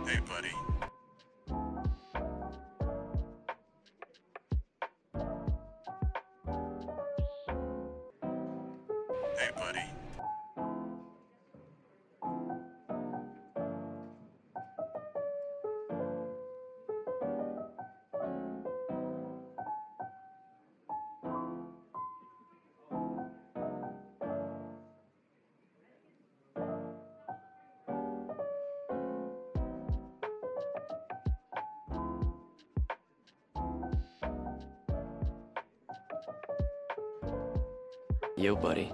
Hey, buddy. Hey, buddy. Yo, buddy.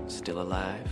Still alive?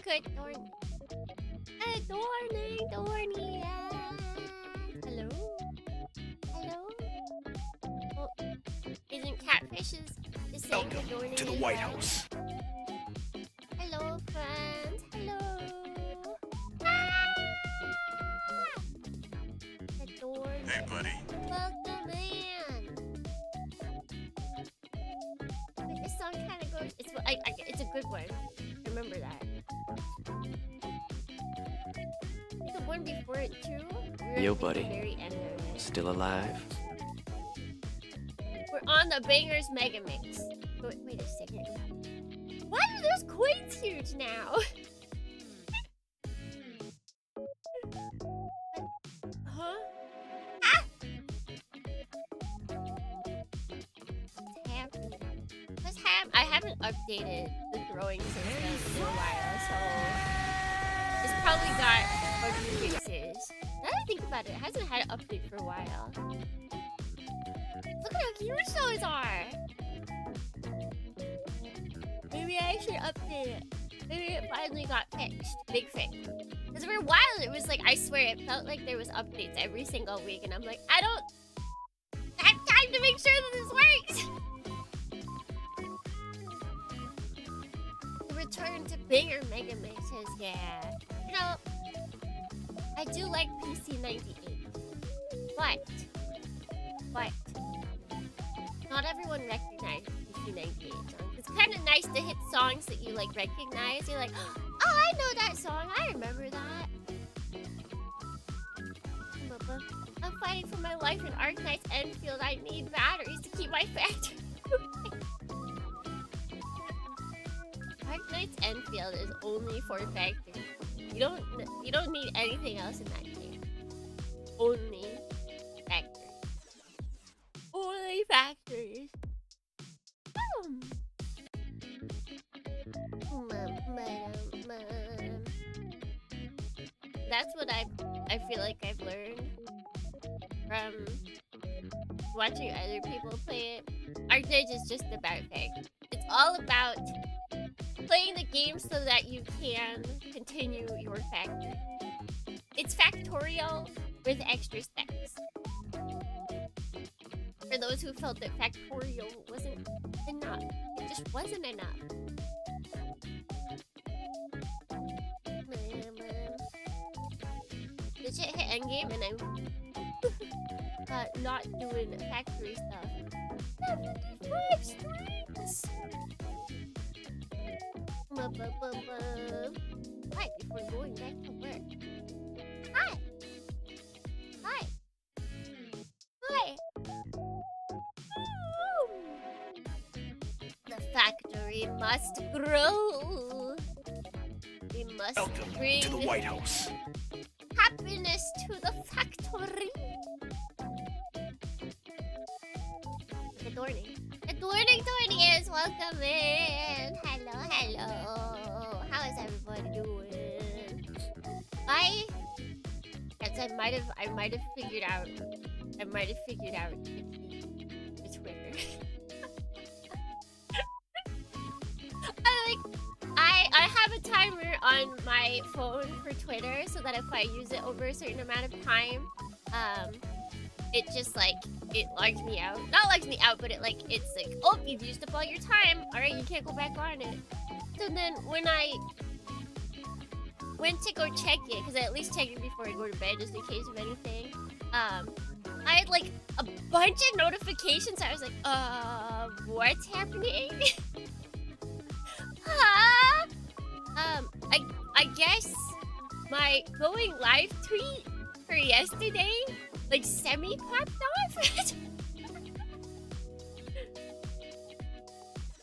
good Dorny. Dorny. Hello? Hello? Oh, isn't Catfish's the same for Dorny? To the White House. Hello, friends. Hello. The Dorny. Hey, buddy. Welcome in. Wait, this song kind of goes. It's a good one. Remember that. The one before it too. Yo, buddy. Very end of it. Still alive? We're on the Bangers Mega Mix. Wait a second. Why are those coins huge now? Huh? Ah! What's happening? I haven't updated the throwing system in a while, so it's probably got bug fixes. Now that I think about it, it hasn't had an update for a while. Look at how cute those are! Maybe I should update it. Maybe it finally got fixed. Big fix. Because for a while it was like, I swear, it felt like there was updates every single week, and I'm like, I don't have time to make sure that this works! Return to Banger Mega Mixes, yeah. You know, I do like PC98, but not everyone recognizes PC98 songs. It's kind of nice to hit songs that you like recognize. You're like, oh, I know that song. I remember that. I'm fighting for my life in Arknight's Enfield. I need batteries to keep my factory. Arknight's Enfield is only for factories. You don't need anything else in that game. Only factories. Only factories. That's what I feel like I've learned from watching other people play it. Arknight is just about factories. It's all about playing the game so that you can continue your factory. It's factorial with extra steps. For those who felt that factorial wasn't enough, it just wasn't enough. The shit hit endgame and I'm not doing factory stuff. 75 strings! Right before going back to work. Hi! The factory must grow. We must bring to the White House. Happiness to the factory. The Dorning is welcome in. Hello. How is everybody doing? I might have figured out the Twitter. I have a timer on my phone for Twitter so that if I use it over a certain amount of time, it just like it logs me out. Not logs me out, but it's like, oh, you've used up all your time. All right, you can't go back on it. So then when I went to go check it, because I at least check it before I go to bed just in case of anything, I had like a bunch of notifications. I was like, what's happening? Huh? I guess my going live tweet for yesterday like semi-popped off.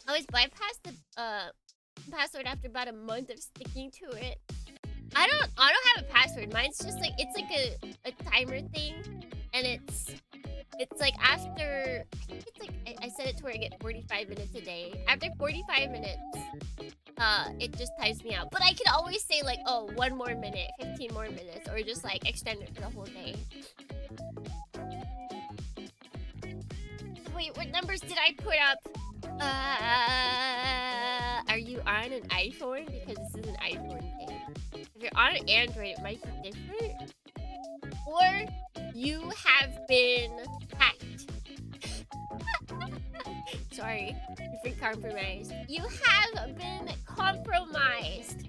I was bypassed the password after about a month of sticking to it. I don't have a password. Mine's just like, it's like a timer thing, and it's like after, it's like I set it to where I get 45 minutes a day. After 45 minutes, it just types me out. But I can always say like, oh, 1 more minute, 15 more minutes, or just like extend it for the whole day. Wait, what numbers did I put up? Are you on an iPhone, because this is an iPhone thing. If you're on an Android, it might be different. Or you have been hacked. Sorry, you've been compromised. You have been compromised.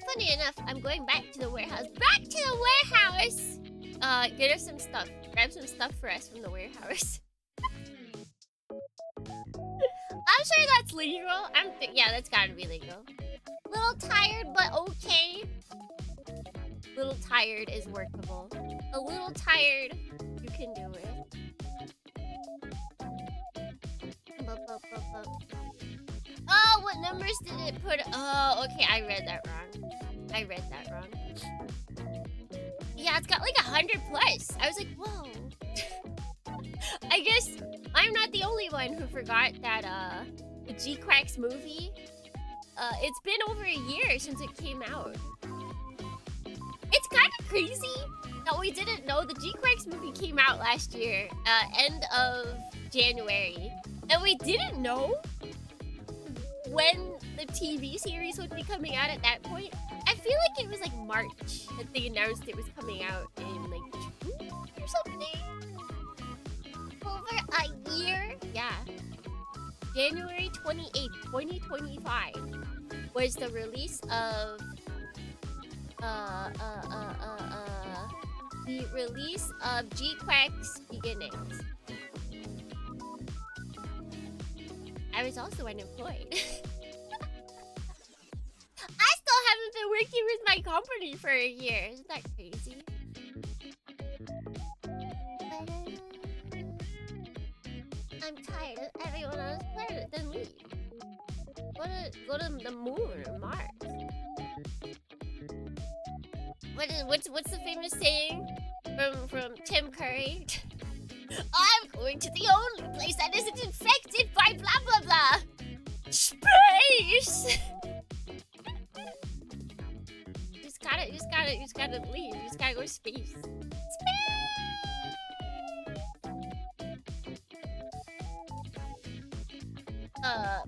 Funny enough, I'm going back to the warehouse. Back to the warehouse! Get us some stuff. Grab some stuff for us from the warehouse. I'm sure that's legal. Yeah, that's gotta be legal. Little tired, but okay. Little tired is workable. A little tired, you can do it. Oh, what numbers did it put? Oh, okay, I read that wrong. Yeah, it's got like 100 plus. I was like, whoa. I guess I'm not the only one who forgot that the G-Quacks movie. It's been over a year since it came out. It's kind of crazy that we didn't know the G-Quacks movie came out last year, end of January, and we didn't know when the TV series would be coming out at that point. I feel like it was like March that they announced it was coming out in like June or something. Over a year? Yeah. January 28th, 2025 was the release of G-Quacks Beginnings. I was also unemployed. I still haven't been working with my company for a year. Isn't that crazy? I'm tired of everyone on this planet. Then leave. Go to the moon or Mars. What's the famous saying from Tim Curry? I'm going to the only place that isn't infected by blah blah blah. Space. You just gotta leave. You just gotta go to space.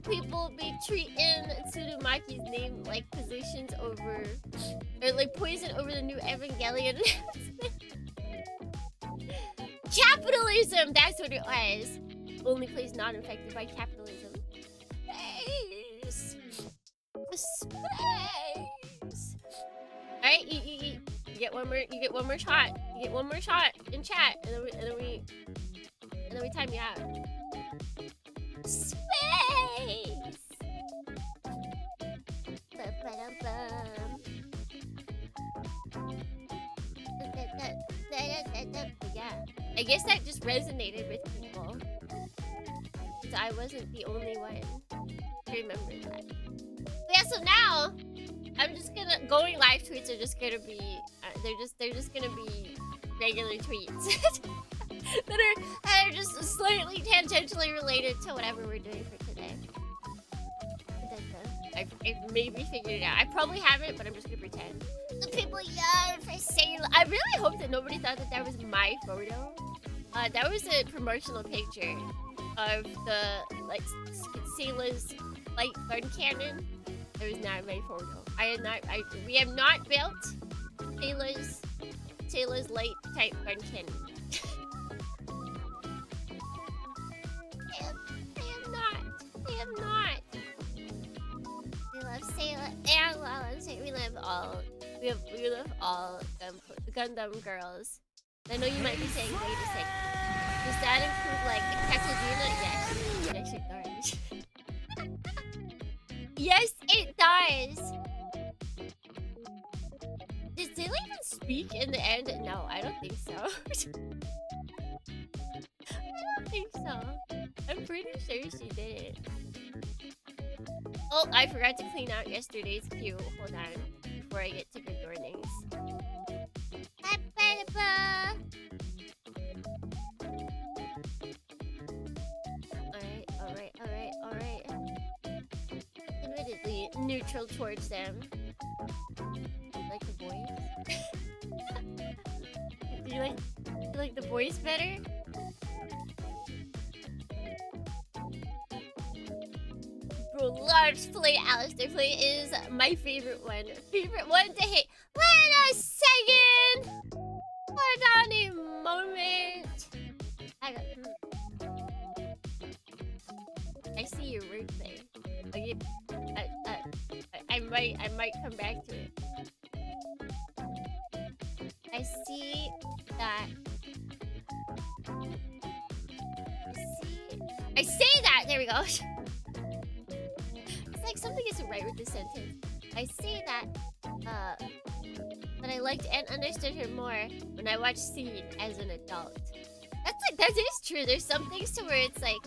People be treating Tsurumaki's name like positions over, or like poison over the new Evangelion. Capitalism! That's what it was. Only place not infected by capitalism. Space! Space! Alright, you get one more. You get one more shot. You get one more shot in chat, and then we time you out. Space! Yeah, I guess that just resonated with people. So I wasn't the only one to remember that. But yeah, so now I'm just gonna going live tweets are just gonna be they're just gonna be regular tweets that are just slightly tangentially related to whatever we're doing for today. I've maybe figured it out. I probably haven't, but I'm just gonna pretend. The people yell for Sailor. I really hope that nobody thought that was my photo. That was a promotional picture of the Sailor's light gun cannon. That was not my photo. We have not built Sailor's light type gun cannon. I am not. We love Sailor and Lala. We love all Gundam girls. I know you might be saying, wait a second. Does that include like Kakajuna? Yes, it does. Did Sailor even speak in the end? No, I don't think so. I don't think so. I'm pretty sure she did. Oh, I forgot to clean out yesterday's queue. Hold on. Before I get to good mornings. Alright. Admittedly neutral towards them. Like the boys? Do you like the boys better? Bro, Large Play, Alistair Play is my favorite one. Favorite one to hate. Wait a second! Hold on a moment. I see your birthday. Okay, I might come back to it. I see that. I say that. There we go. It's like something isn't right with this sentence. I say that. But I liked and understood her more when I watched Seed as an adult. That is true. There's some things to where it's like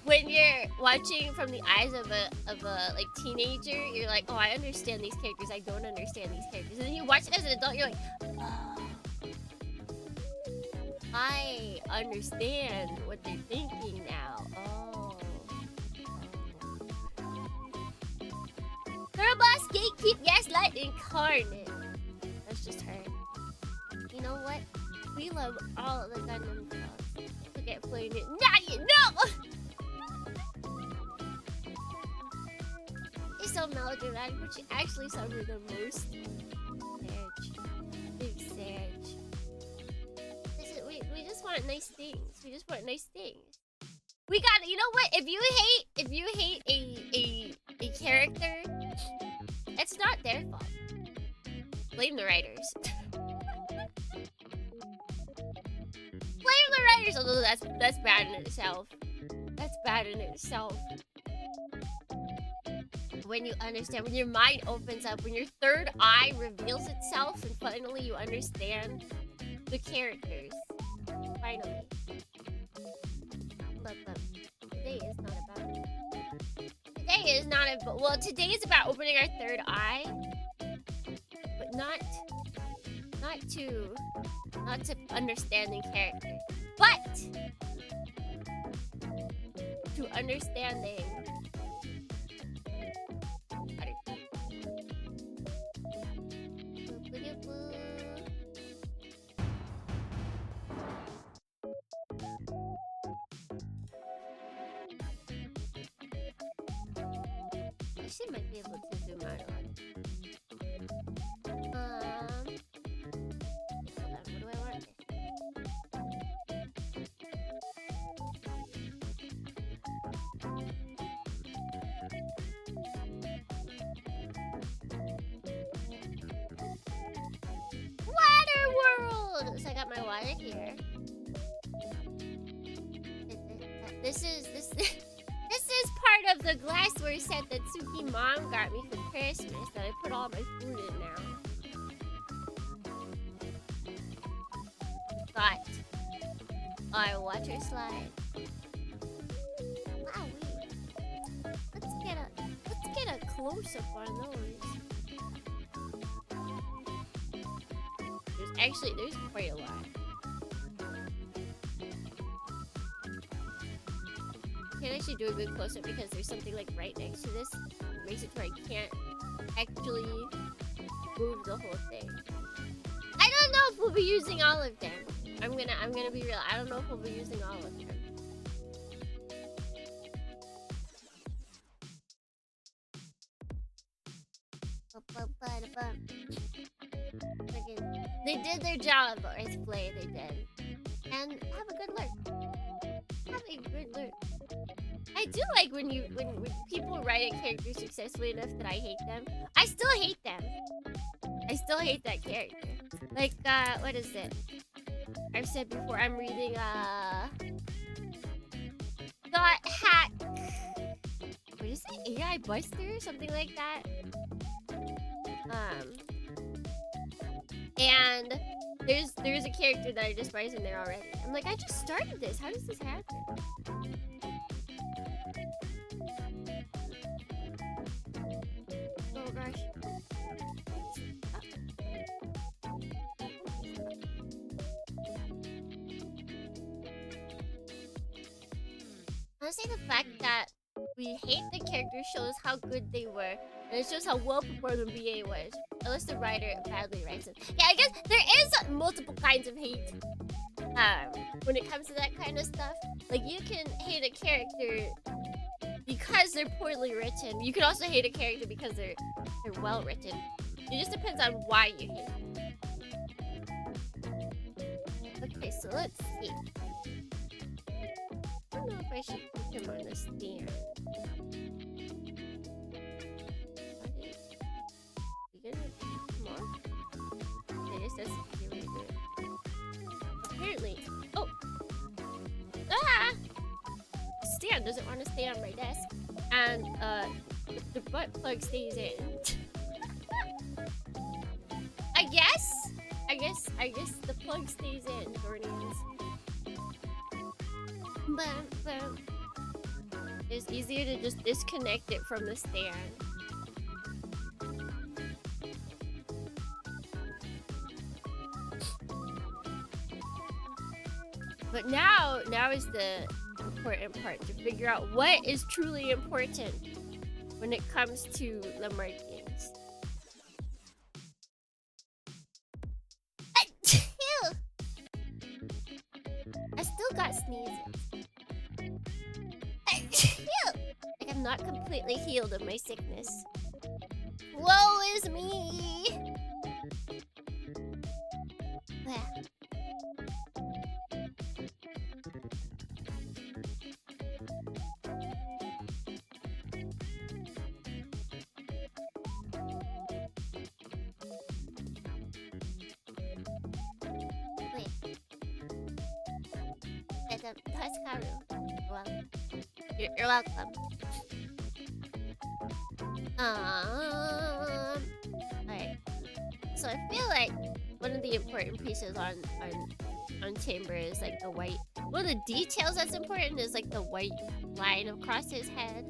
when you're watching from the eyes of a like teenager, you're like, oh, I understand these characters. I don't understand these characters. And then you watch it as an adult, you're like, oh, I understand what they're thinking now. Oh. Girl boss gatekeep gaslight incarnate. That's just her. You know what? We love all of the Gundam girls. Look at playing it. Not you know. She's so melodramatic, but she actually suffered the most. Serge. Big Serge. We just want nice things. We just want nice things. We got, you know what? If you hate a character, it's not their fault. Blame the writers. Blame the writers, although that's bad in itself. That's bad in itself. When you understand, when your mind opens up, when your third eye reveals itself, and finally you understand the characters. Finally. But today is not about it. Today is not about, well, today is about opening our third eye, but not to understanding characters, but to understanding other I actually might be able to zoom out on. Hold on, what do I want? Water world! So I got my water here. This is part of the glassware set that Suki mom got me for Christmas that I put all my food in now. Got our water slide. Wow, let's get a close up on those. There's quite a lot. Can't actually do a good close up because there's something like right next to this. It makes it where I can't actually move the whole thing. I don't know if we'll be using all of them. I'm gonna be real. I don't know if we'll be using all of them. They did their job, Earth Play. They did. And have a good lurk. Have a good lurk. I do like when people write a character successfully enough that I hate them. I still hate them. I still hate that character. Like, what is it? I've said before, I'm reading, Dot Hack. What is it? AI Buster? Something like that. And there's a character that I despise in there already. I'm like, I just started this. How does this happen? Oh gosh. Honestly, the fact that we hate the character shows how good they were, and it shows how well performed the BA was. Unless the writer badly writes it. Yeah, I guess there is multiple kinds of hate. When it comes to that kind of stuff, like you can hate a character because they're poorly written. You can also hate a character because they're well written. It just depends on why you hate them. Okay, so let's see. I don't know if I should put him on the stand. You gonna come on? Okay, this does feel really good. Apparently. Oh! Ah! The stand doesn't want to stay on my desk. And the butt plug stays in. I guess the plug stays in, Dornians. But it's easier to just disconnect it from the stand. But now is the important part, to figure out what is truly important when it comes to the markings. I still got sneezes. Like I'm not completely healed of my sickness. Woe is me! Well, you're welcome. Alright. So I feel like one of the important pieces on Chamber is like the white. One of the details that's important is like the white line across his head.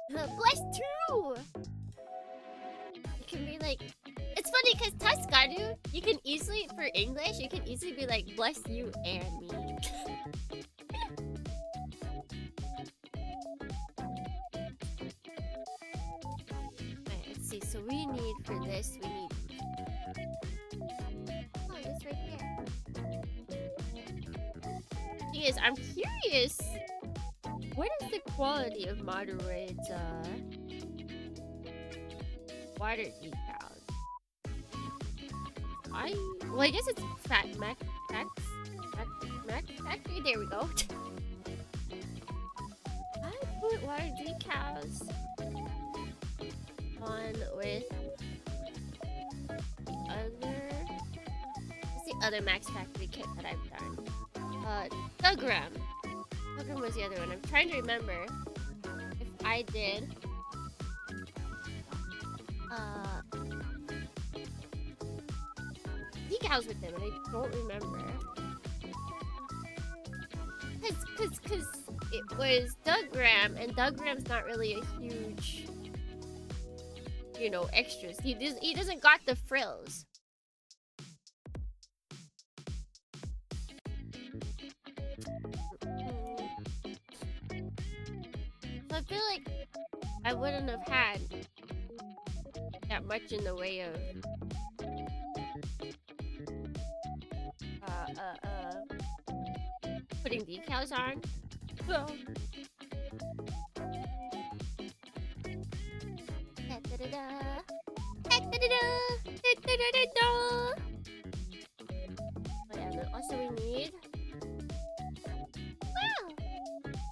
Bless true. It can be like. It's funny because Tuscanu, you can easily, for English, you can easily be like, bless you and me. Alright, let's see. So we need, for this, we need... Oh, this right there. Thing is, I'm curious. What is the quality of Moderoid's, water decals? Well, I guess it's Max Factory. There we go. I put water decals on with the other Max Factory kit that I've done. LuKremBo was the other one. I'm trying to remember if I did. Decals with them, and I don't remember. Cause it was LuKremBo, and LuKremBo's not really a huge, you know, extras. He doesn't got the frills. So I feel like I wouldn't have had that much in the way of putting decals on. So yeah, but also we need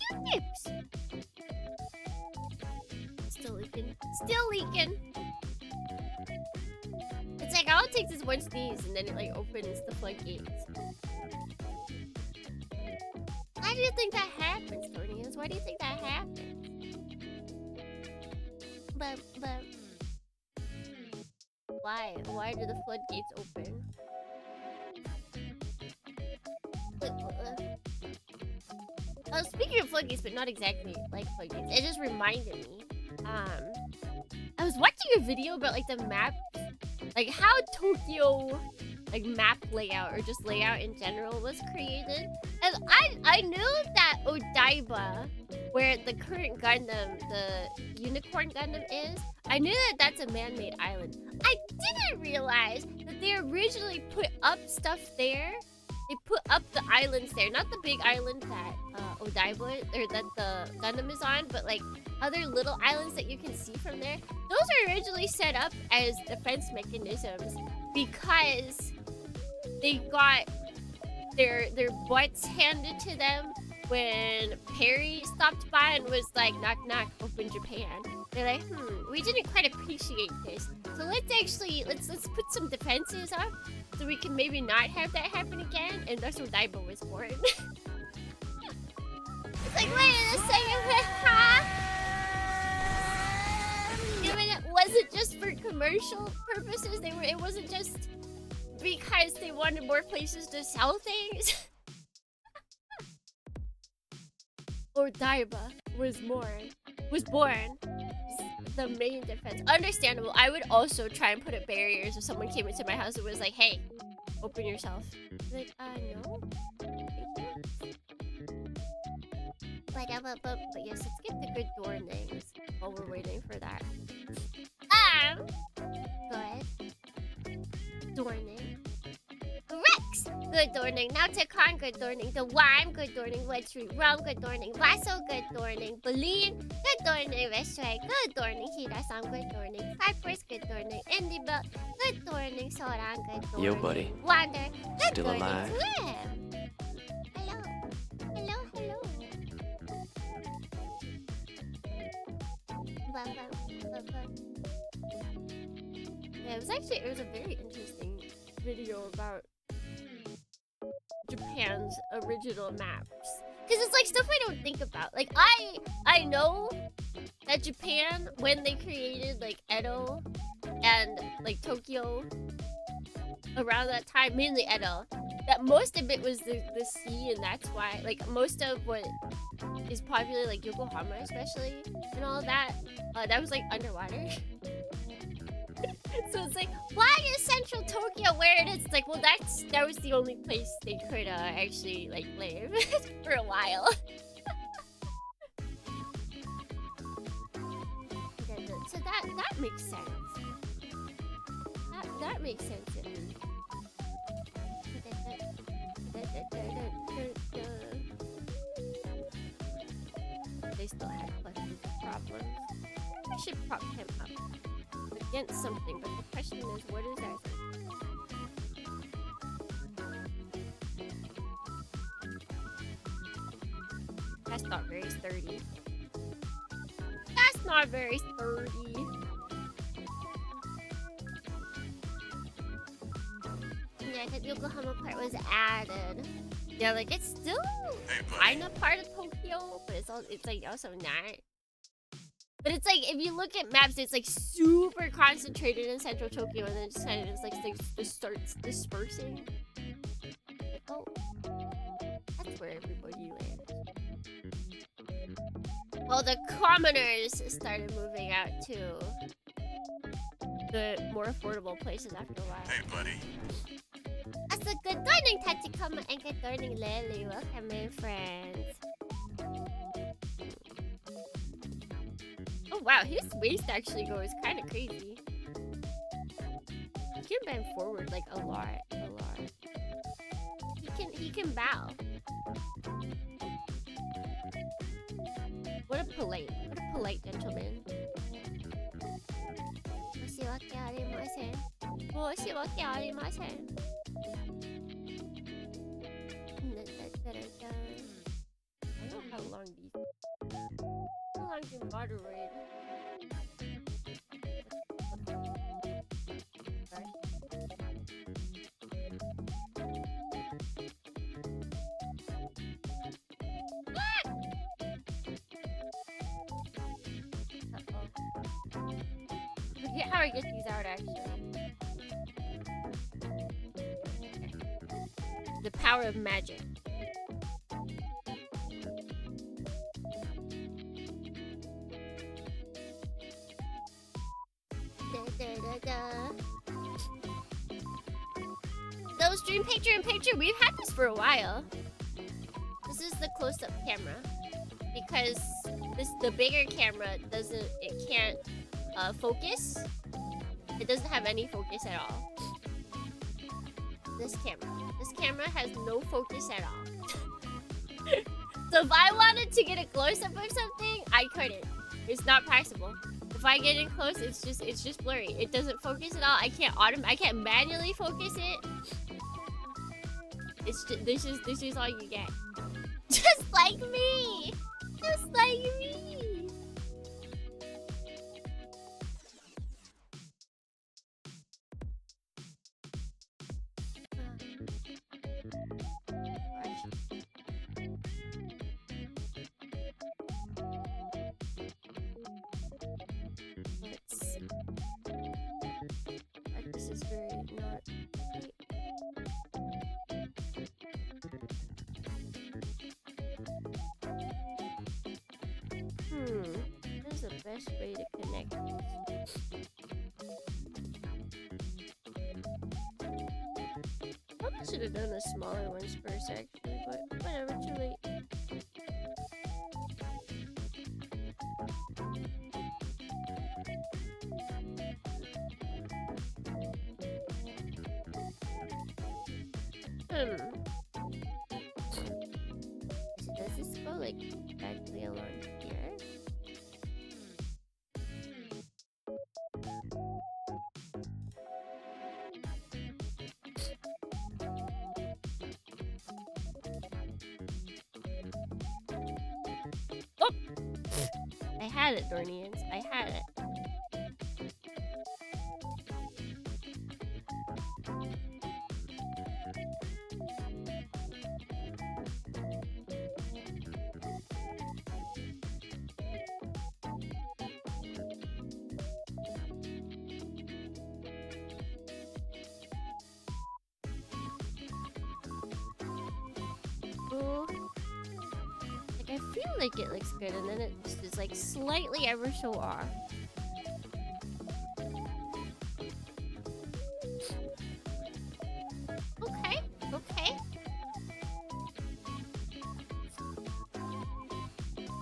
Q-tips. Still leaking. It's like all it takes is one sneeze and then it like opens the floodgates. Why do you think that happens, Dornians? Why do you think that happens? But why do the floodgates open? Oh, speaking of floodgates, but not exactly like floodgates, it just reminded me. I was watching a video about like the map, like how Tokyo like map layout or just layout in general was created, and I knew that Odaiba, where the current Gundam, the Unicorn Gundam is, I knew that that's a man-made island. I didn't realize that they originally put up stuff there they put up the islands there, not the big island that Odaiba or that the Gundam is on, but like other little islands that you can see from there. Those are originally set up as defense mechanisms because they got their butts handed to them when Perry stopped by and was like, knock knock, open Japan. They're like, we didn't quite appreciate this, so let's put some defenses up so we can maybe not have that happen again. And that's when Daibo was born. It's like, wait a second, huh? Even it wasn't just for commercial purposes. It wasn't just because they wanted more places to sell things. Or Daiba was born the main defense. Understandable. I would also try and put up barriers if someone came into my house and was like, hey, open yourself. Like, no. But yes, let's get the good door names while we're waiting for that. Good. Door name. Rex! Good morning. Nautican, good morning. The Wime, good morning. Wet Street Rum, good morning. Vaso, good morning. Baleen, good morning. Restaurant, good morning. Hirasan, good morning. Cypress, good morning. Indie Bell, good morning. Soran, good morning. Yo, buddy. Wander, good Still morning. alive? Slim. Hello. Yeah, it was a very interesting video about Japan's original maps, because it's like stuff I don't think about. Like I know that Japan, when they created like Edo and like Tokyo around that time, mainly Edo, that most of it was the sea, and that's why like most of what is popular, like Yokohama especially and all that, that was like underwater. So it's like, why is Central Tokyo where it is? It's like, well, that was the only place they could actually like live for a while. So that makes sense. That makes sense to me. They still had plenty of problems. I should prop him up against something, but the question is, what is that? That's not very sturdy. That's not very sturdy. Yeah, the Yokohama part was added. Yeah, like it's still kind of part of Tokyo, but it's like also not. But it's like, if you look at maps, it's like super concentrated in Central Tokyo, and then it just kind of just starts dispersing. Like, oh, that's where everybody lives. Well, the commoners started moving out to the more affordable places after a while. Hey, buddy. That's a good morning, Tachikoma, and good morning, Lily. Welcome in, friends. Oh wow, his waist actually goes kind of crazy. He can bend forward like a lot. He can bow. What a polite gentleman. 申し訳ありません。申し訳ありません。I don't know how long do Moderoid? I forget how I get these out actually. The power of magic. Those stream picture-in-picture, we've had this for a while. This is the close-up camera because the bigger camera can't focus. It doesn't have any focus at all. This camera. This camera has no focus at all. So if I wanted to get a close-up of something, I couldn't. It's not possible. If I get in close, it's just blurry. It doesn't focus at all. I can't manually focus it. It's just, this is all you get. Just like me. Just like me. Let's see. This is very not. What is the best way to connect this? Probably should have done the smaller ones first, actually, but whatever, too late. So does this go like directly along here? Oh! I had it, Dornians. I had it. Like, I feel like it looks good, and then it just is like slightly ever so off. Okay, okay.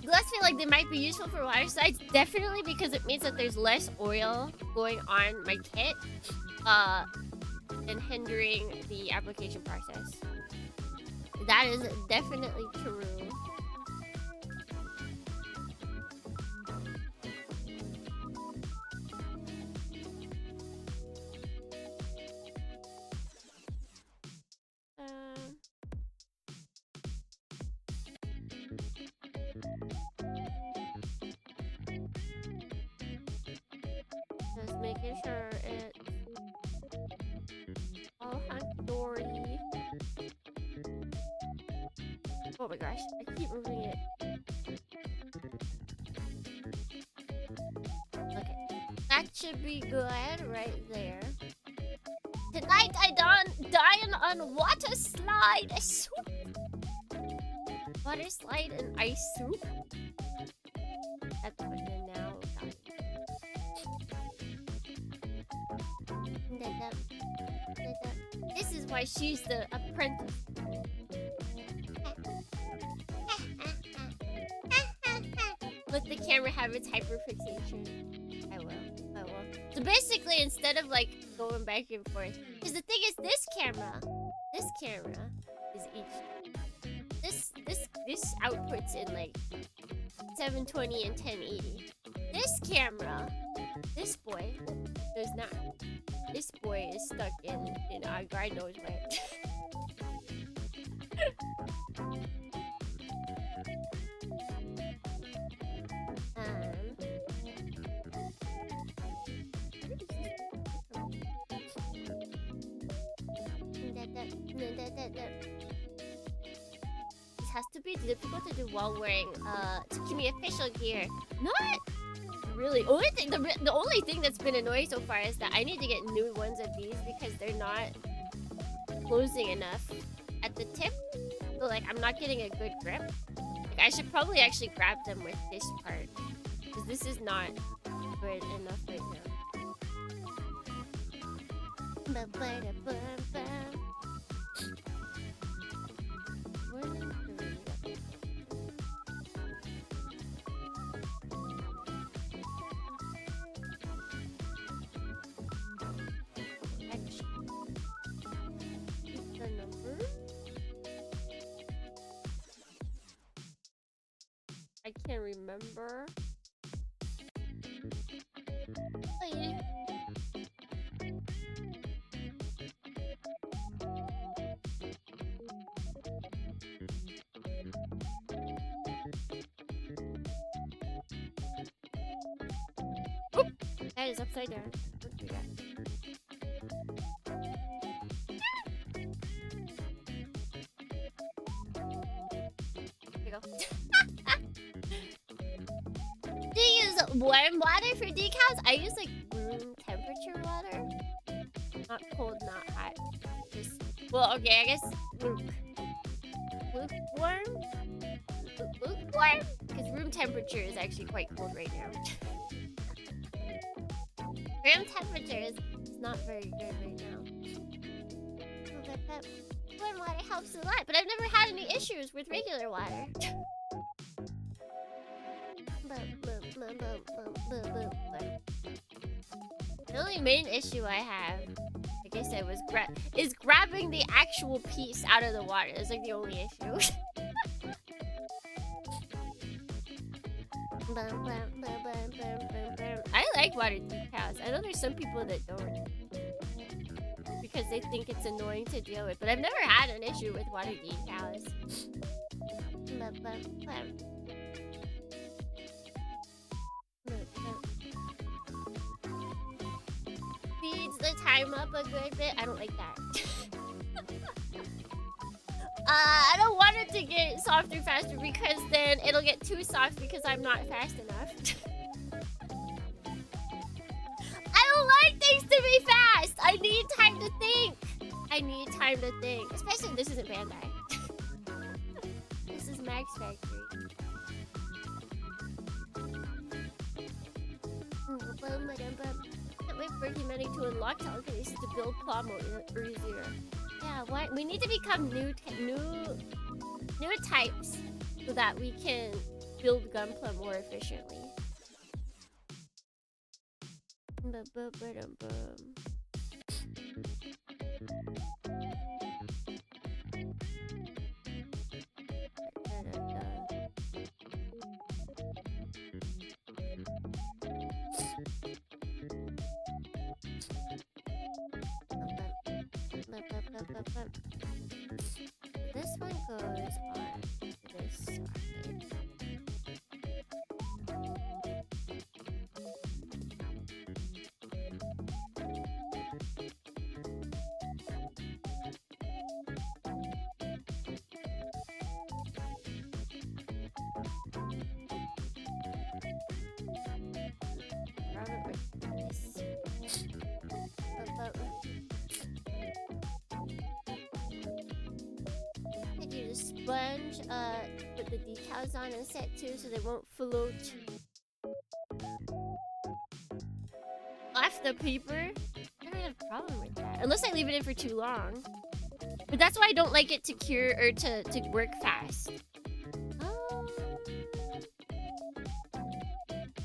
Glass feel like they might be useful for water slides, definitely, because it means that there's less oil going on my kit, and hindering the application process. That is definitely true. Just making sure it's all hunky-dory. Oh my gosh, I keep moving it. Okay, that should be good right there. Tonight I dine on water slide soup. Water slide and ice soup. That's what you're now dying. This is why she's the apprentice. Let the camera have its hyperfixation. I will. So basically, instead of like going back and forth, because the thing is, this camera is each. This outputs in like 720 and 1080. This camera, this boy, does not. This boy is stuck in God knows where. This has to be difficult to do while wearing Tsukimi official gear. Not really. The only thing that's been annoying so far is that I need to get new ones of these because they're not closing enough at the tip. So like I'm not getting a good grip. Like I should probably actually grab them with this part because this is not good enough right now. can remember. Hey. Oop. That is upside down. Don't do that. Here you go. Do you use warm water for decals? I use like room temperature water. Not cold, not hot. Just, well, okay, I guess lukewarm? Lukewarm? Because room temperature is actually quite cold right now. Room temperature is not very good right now. But warm water helps a lot, but I've never had any issues with regular water. The only main issue I have, like I said, was grabbing the actual piece out of the water. It's like the only issue. I like water decals. I know there's some people that don't, because they think it's annoying to deal with, but I've never had an issue with water decals. Speeds the time up a good bit. I don't like that. I don't want it to get softer faster, because then it'll get too soft because I'm not fast enough. I don't like things to be fast. I need time to think. I need time to think. Especially this isn't Bandai. This is Max Factory. Can't wait for humanity to unlock telekinesis to build claw mode easier. Yeah, what? We need to become new types so that we can build Gunpla more efficiently. This one goes on this side. Sponge, put the decals on and set too, so they won't float off the paper. I don't have a problem with that, unless I leave it in for too long. But that's why I don't like it to cure or to work fast.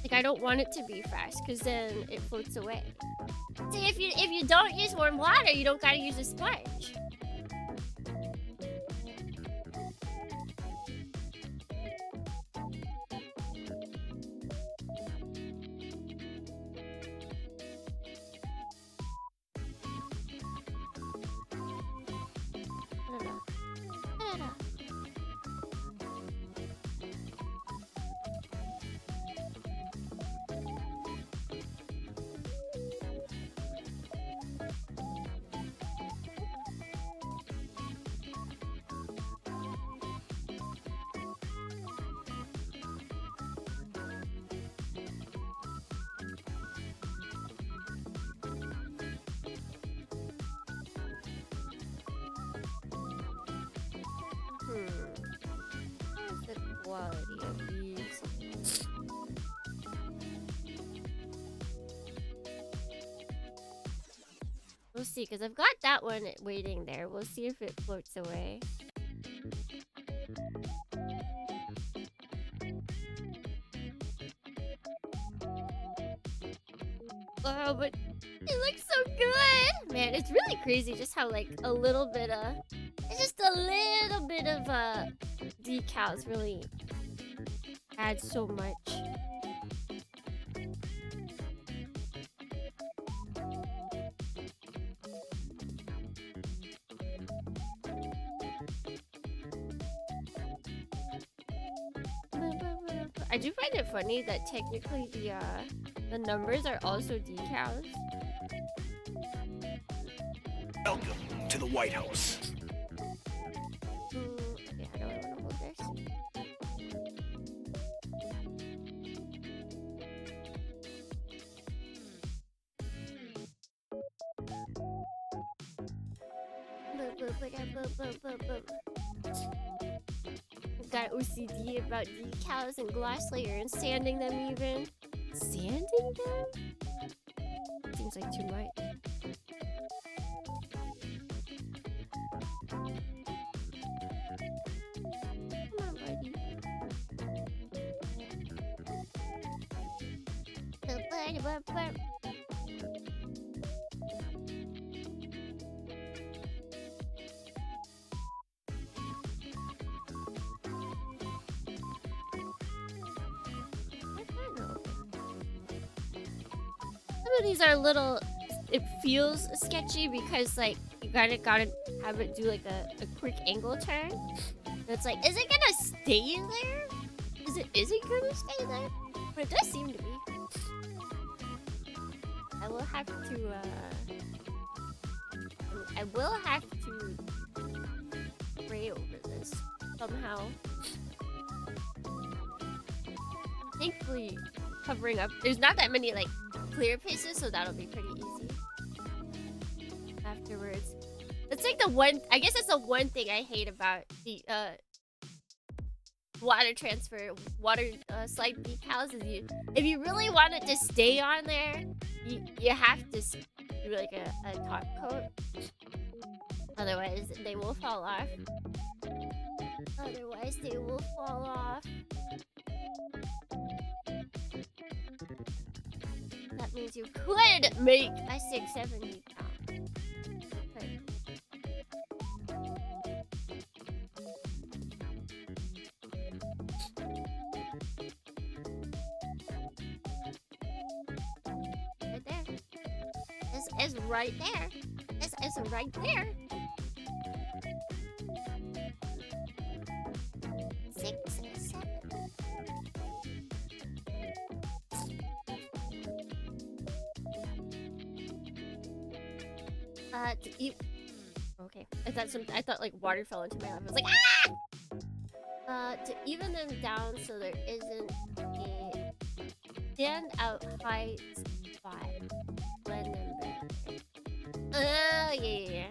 Like, I don't want it to be fast, because then it floats away. See, if you don't use warm water, you don't gotta use a sponge. How's the quality of these? We'll see, because I've got that one waiting there. We'll see if it floats away. Oh, but it looks so good! Man, it's really crazy just how, like, a little bit of... It's just a little bit of decals really adds so much. I do find it funny that technically the numbers are also decals. Welcome to the White House. Okay, I don't want to hold this. Got OCD about decals and gloss layer and sanding them even. Sanding them? Seems like too much. Come on, buddy. Some of these are a little, it feels sketchy because like you gotta have it do like a quick angle turn. And it's like, is it gonna stay there? Is it gonna stay there? But it does seem to be. I will have to spray over this somehow. Thankfully, covering up, there's not that many like clear pieces, so that'll be pretty easy afterwards. That's like the one, I guess that's the one thing I hate about the water slide decals is if you really want it to stay on there, you have to do like a top coat. Otherwise, they will fall off. That means you could make a 670 count. Right there. This is right there. This is right there. 6, 7. To eat. Okay, I thought like water fell into my lap. I was like, ah! To even them down so there isn't a stand-out high spot. Blend them better. Oh yeah.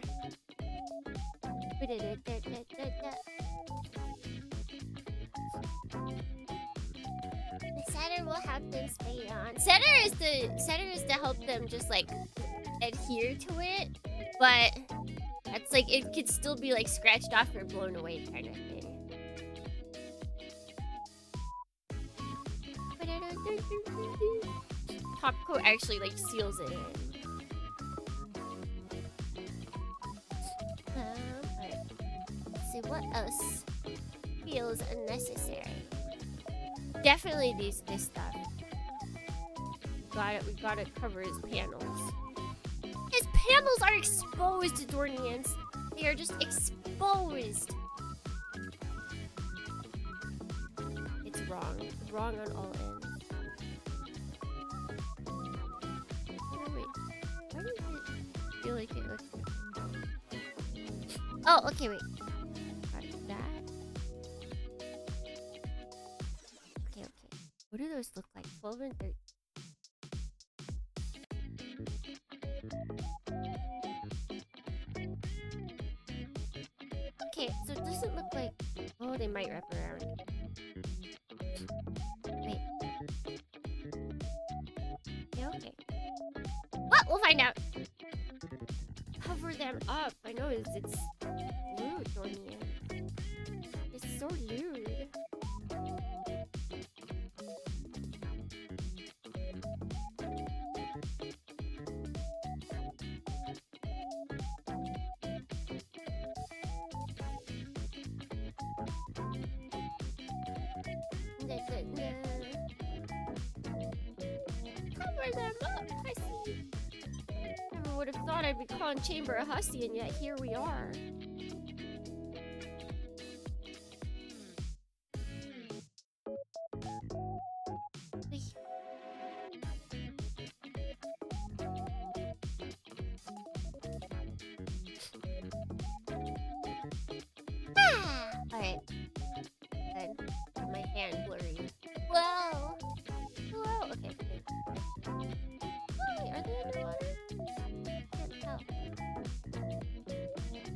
The center will help them stay on. Center is to help them just like adhere to it, but that's like it could still be like scratched off or blown away kind of thing. Top coat actually like seals it in. Alright. Let's see what else feels unnecessary. Definitely this stuff. We gotta cover his panels. His panels are exposed, Dornians. They are just exposed. It's wrong. It's wrong on all ends. Oh, wait. Why does it feel like it looks... Oh, okay, wait. Got that. Okay. What do those look like? 12 and 13. Okay, so it doesn't look like... Oh, they might wrap around. Wait. Yeah, okay. Well, we'll find out. Cover them up. I know it's lewd, Dornian. It's so lewd. Power them up, hussy. Never would have thought I'd be calling Chamber a hussy, and yet here we are. Alright. Good. My hand blurry. Whoa! Whoa! Okay, okay. Oh, wait, are they underwater? Can't tell.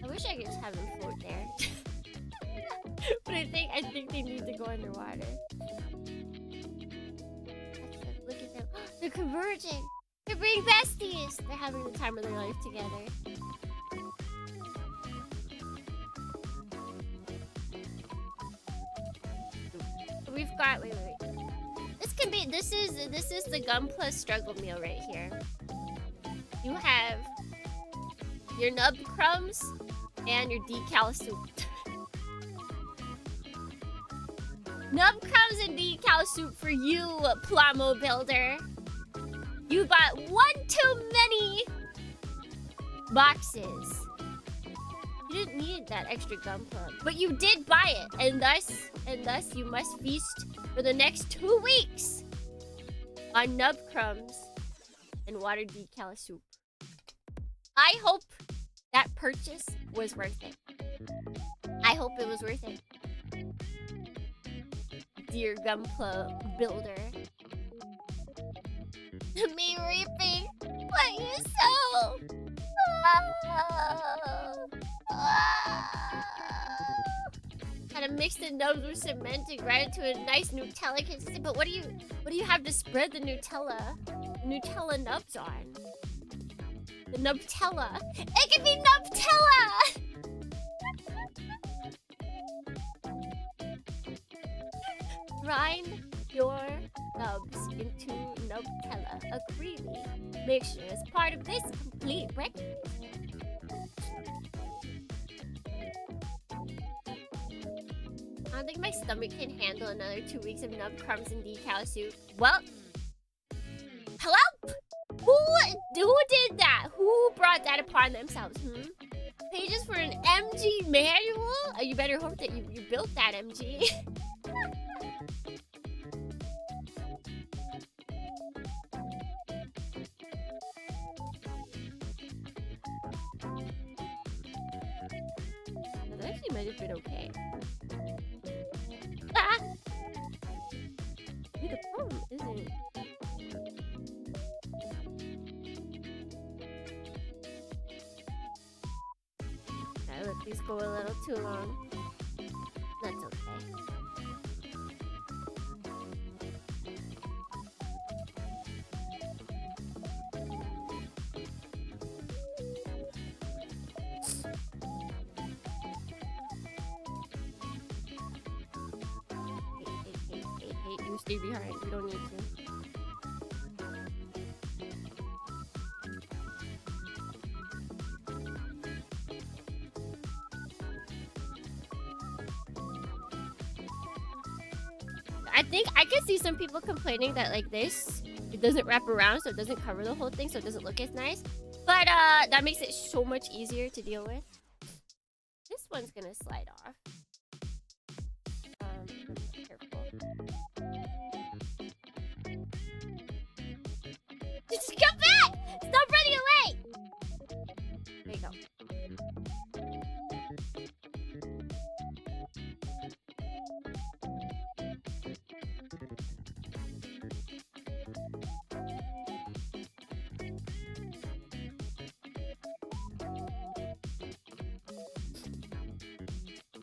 I wish I could just have them float there. But I think they need to go underwater. Look at them. They're converging! They're being besties! They're having the time of their life together. We've got wait. This is the Gum Plus struggle meal right here. You have your nub crumbs and your decal soup. Nub crumbs and decal soup for you, Plamo builder. You got one too many boxes. You didn't need that extra gum plug, but you did buy it, and thus you must feast for the next 2 weeks on nub crumbs and water decal soup. I hope that purchase was worth it. I hope it was worth it. Dear Gumpla builder. Me reaping what you sow. Gotta mix the nubs with cement and grind it to a nice Nutella consistency. But what do you have to spread the Nutella nubs on? The Nubtella. It can be Nubtella! Grind your nubs into Nubtella, a creamy mixture as part of this complete breakfast. I don't think my stomach can handle another 2 weeks of nub crumbs and decal soup. Well, hello? Who did that? Who brought that upon themselves? Pages for an MG manual? You better hope that you built that MG. That actually might have been okay. Ah! The problem isn't. I let these go a little too long. That's okay. Hey, you stay behind. We don't need to. I think I could see some people complaining that like this, it doesn't wrap around, so it doesn't cover the whole thing, so it doesn't look as nice. But that makes it so much easier to deal with. This one's gonna slide off. Careful. Just come back! Stop running away! There you go.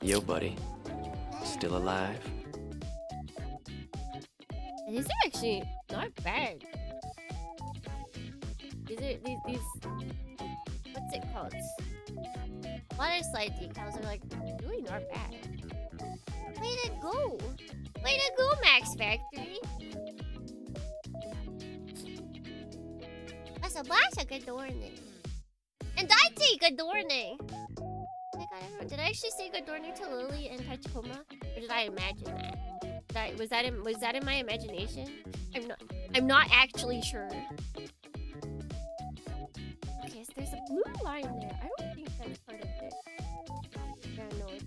Yo, buddy. Still alive? These are actually not bad. These what's it called? Water slide decals are like really not bad. Way to go! Way to go, Max Factory! Asabasa Gadorning. And I take Gadorning! Did I actually say good morning to Lily and Tachikoma? Or did I imagine that? Was that in my imagination? I'm not actually sure. Okay, so there's a blue line there. I don't think that's part of it. Yeah, no, it's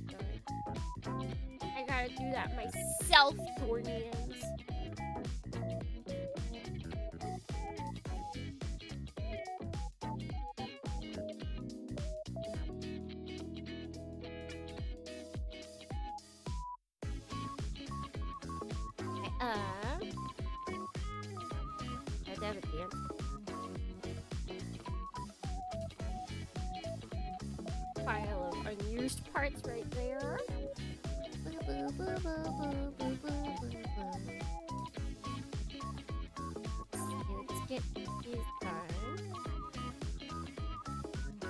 not. I gotta do that myself, Dornians. I have a dance. Pile of unused parts right there. Let's get these done.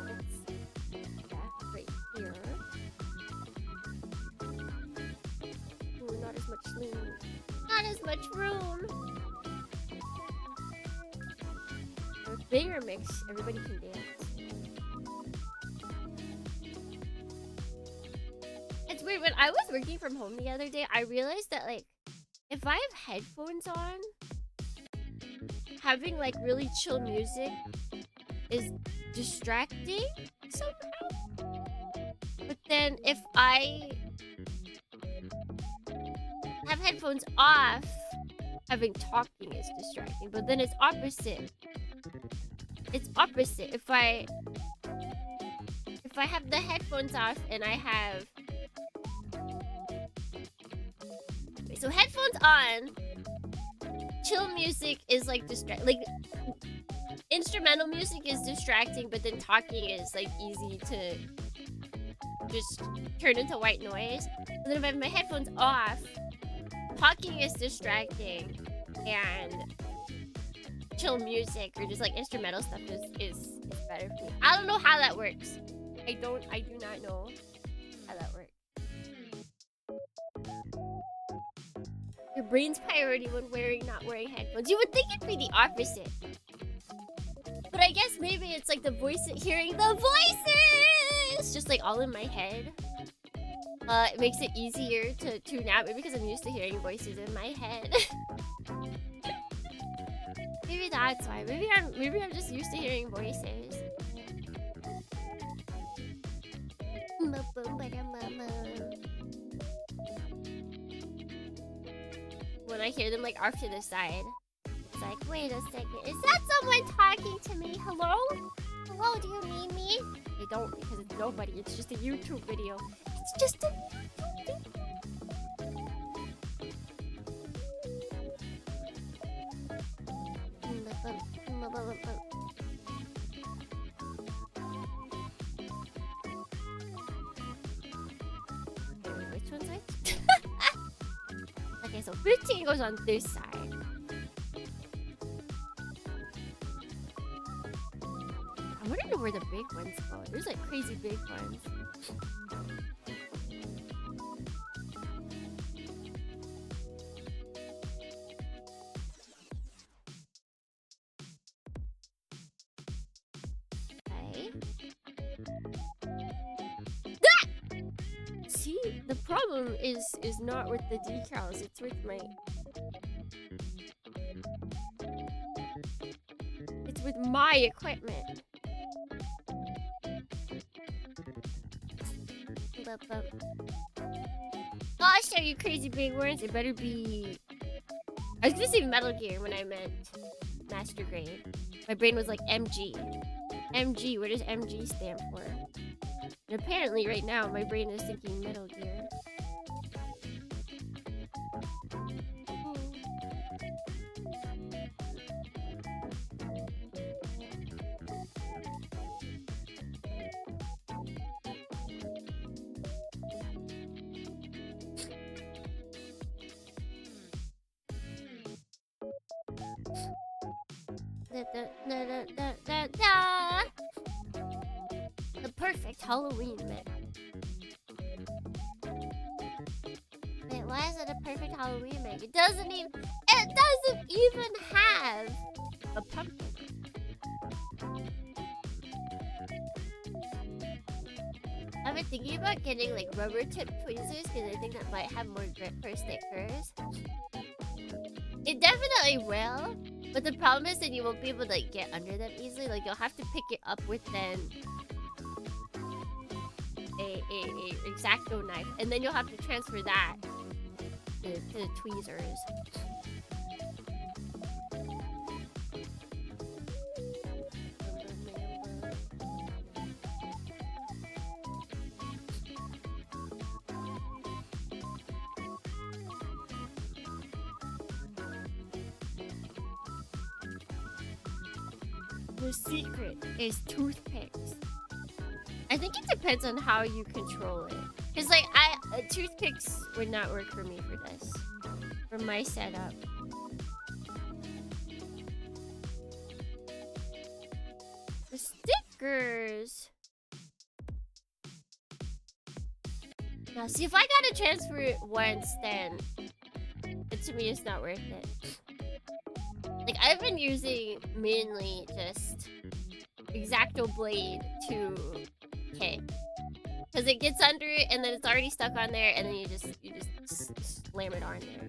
Let's that right here. Ooh, not as much room. Not as much room. With bigger mix, everybody can dance. It's weird, when I was working from home the other day, I realized that, like, if I have headphones on, having, like, really chill music is distracting somehow. But then if I have headphones off, having talking is distracting. But then it's opposite. It's opposite. If I have the headphones off and I have... Okay, so headphones on, chill music is like instrumental music is distracting, but then talking is like easy to just turn into white noise. But then if I have my headphones off, talking is distracting and chill music or just like instrumental stuff is better for me. I don't know how that works. I do not know how that works. Your brain's priority when not wearing headphones. You would think it'd be the opposite. But I guess maybe it's like hearing the voices just like all in my head. It makes it easier to tune out, maybe because I'm used to hearing voices in my head. Maybe that's why. Maybe I'm just used to hearing voices. When I hear them like off to the side, it's like, wait a second, is that someone talking to me? Hello? Hello, do you need me? They don't, because it's nobody. It's just a YouTube video. It's just a YouTube video. Which one's which? Okay, so 15 goes on this side. I want to know where the big ones go. There's like crazy big ones. Okay. Ah! See, the problem is not with the decals, it's with my... It's with my equipment. Gosh, are you crazy big words? It better be... I was gonna say Metal Gear when I meant Master Grade. My brain was like MG. MG, what does MG stand for? And apparently right now my brain is thinking Metal Gear. The perfect Halloween mix. Wait, why is it a perfect Halloween mix? It doesn't even have a pumpkin. thinking about getting like rubber tip tweezers because I think that might have more grip for stickers. It definitely will, but the problem is that you won't be able to like get under them easily. Like you'll have to pick it up with then a X-Acto knife, and then you'll have to transfer that to the tweezers. The secret is toothpicks. I think it depends on how you control it. Cause like toothpicks would not work for me for this, for my setup. The stickers. Now see, if I gotta transfer it once, then to me it's not worth it. Like, I've been using mainly just X-Acto blade to hit. Because it gets under it and then it's already stuck on there and then you just slam it on there.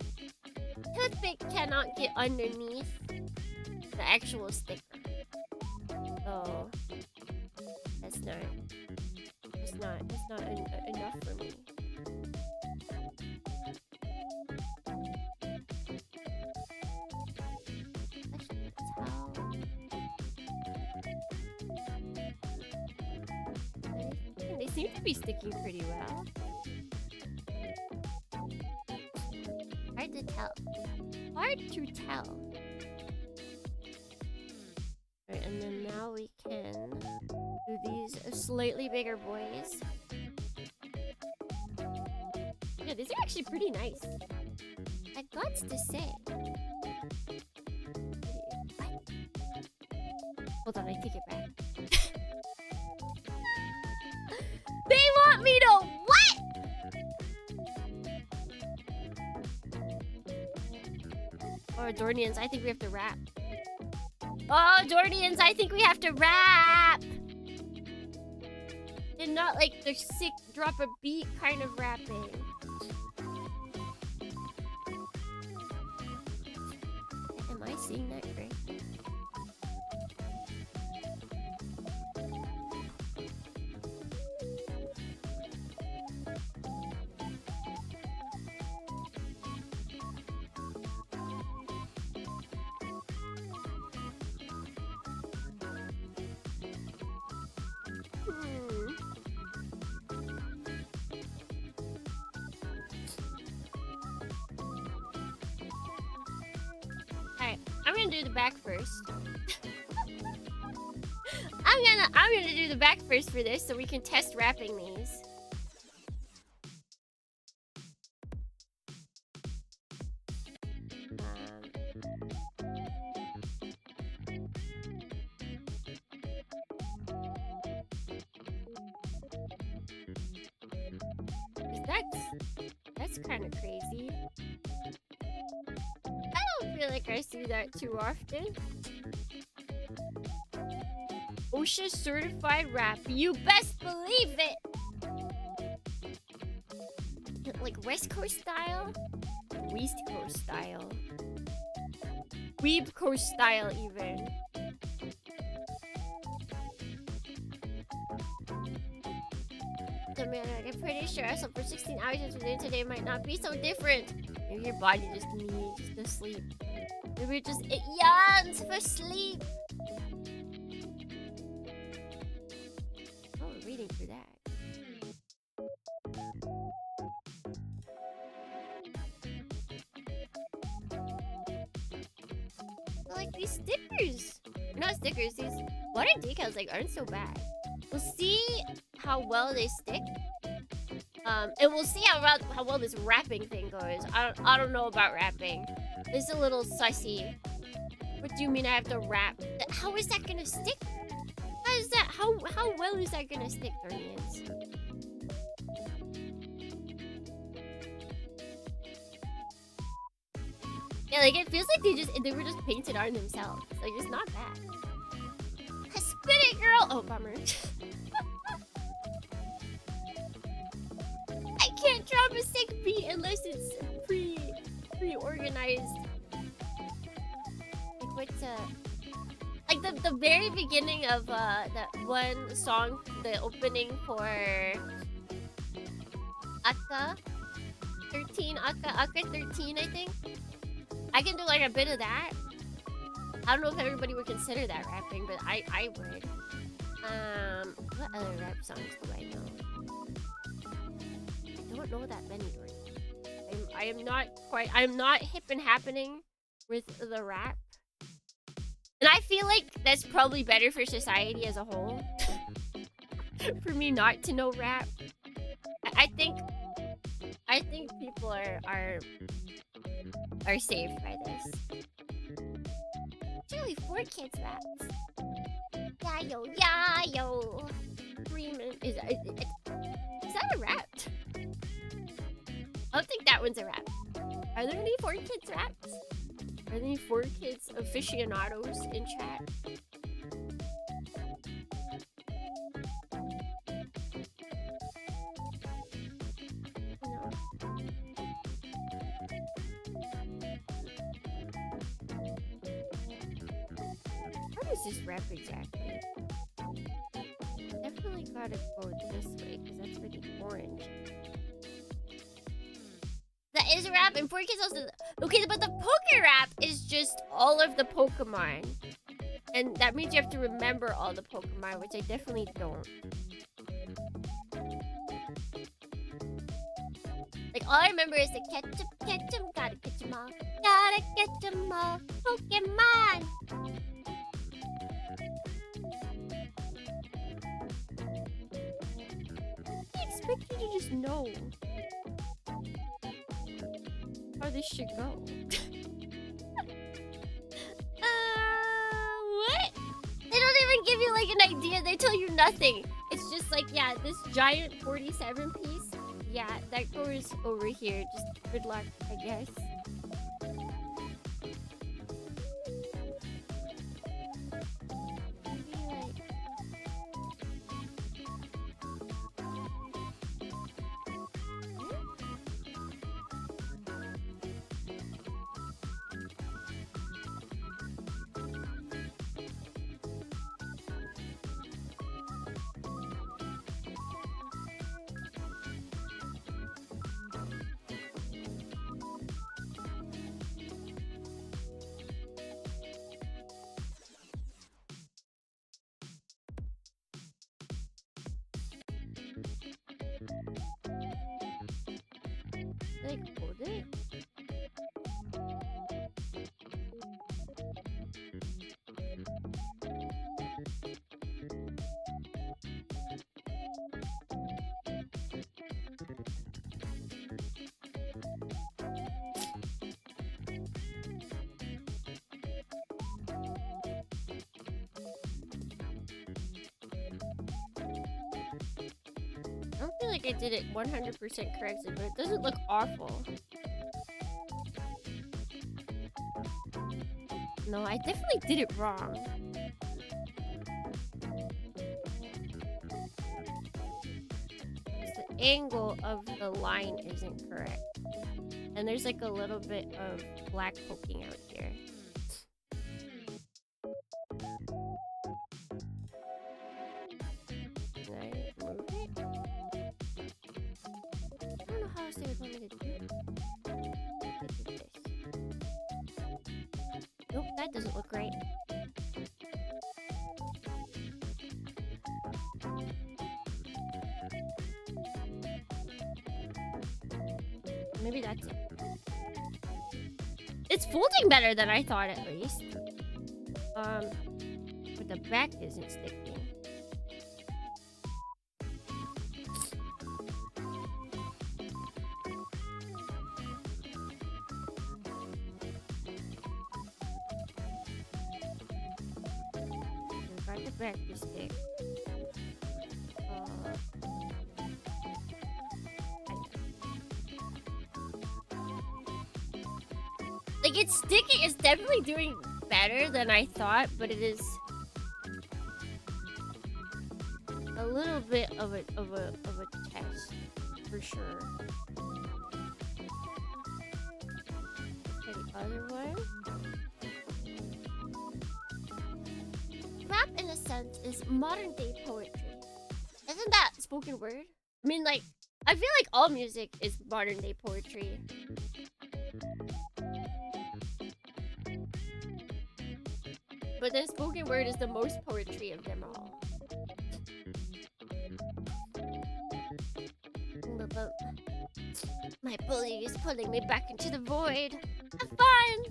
Toothpick cannot get underneath the actual sticker. So that's not enough for me. They seem to be sticking pretty well. Hard to tell. Hard to tell. Right, and then now we can do these slightly bigger boys. Yeah, these are actually pretty nice. I got to say. Hold on, I take it back. They want me to what? Oh, Dornians, I think we have to rap. Oh, Dornians, I think we have to rap. And not like the sick drop a beat kind of rapping. Am I seeing that correctly? Alright, I'm gonna do the back first. I'm gonna do the back first for this so we can test wrapping these. That's kind of crazy. I don't feel like I see that too often. OSHA certified wrap. You best believe it. Like West Coast style? West Coast style. Weeb Coast style even. So man, I'm pretty sure I slept for 16 hours yesterday. Today might not be so different. Maybe your body just needs to sleep. Maybe it yearns for sleep. Oh, we're waiting for that. I like these stickers. Not stickers, these water decals like aren't so bad. We'll see how well they stick. And we'll see how well this wrapping thing goes. I don't know about wrapping. It's a little sussy. What do you mean I have to wrap? How is that gonna stick? How is that? How well is that gonna stick, Guardians? Yeah, like it feels like they were just painted on themselves. Like it's not bad. Spit it, girl! Oh, bummer. beat unless it's pre-organized. Like what's like the very beginning of that one song, the opening for Aka 13, Aka 13, I think. I can do like a bit of that. I don't know if everybody would consider that rapping, but I would. What other rap songs do I know? I don't know that many. I'm not hip and happening with the rap. And I feel like that's probably better for society as a whole. For me not to know rap. I think people are saved by this. Actually, 4Kids raps. Yeah yo. Freeman is that a rap? I don't think that one's a rap. Are there any 4Kids raps? Are there any 4Kids aficionados in chat? No. What is this rap exactly? Definitely gotta go this way because that's pretty orange. That is a rap, and 4Kids also. Okay, but the Poké rap is just all of the Pokemon, and that means you have to remember all the Pokemon, which I definitely don't. Like all I remember is the catch 'em, gotta catch 'em all, Pokemon. I expect you to just know how this should go. What? They don't even give you like an idea. They tell you nothing. It's just like, yeah, this giant 47 piece. Yeah, that goes over here. Just good luck, I guess. Like, hold it. I don't feel like I did it 100% correctly, but it doesn't look awful. No, I definitely did it wrong. The angle of the line isn't correct. And there's like a little bit of black poking out here. Can I move it? I don't know how else they would want me to do it. Let's do this. Nope, that doesn't look right. Maybe that's it. It's folding better than I thought, at least. But the back isn't sticking. Got the back to stick. Like, it's sticking. It's definitely doing better than I thought, but it is a little bit of a test for sure. is modern day poetry. Isn't that spoken word? I mean, like, I feel like all music is modern day poetry. But then spoken word is the most poetry of them all. But my bully is pulling me back into the void. Have fun!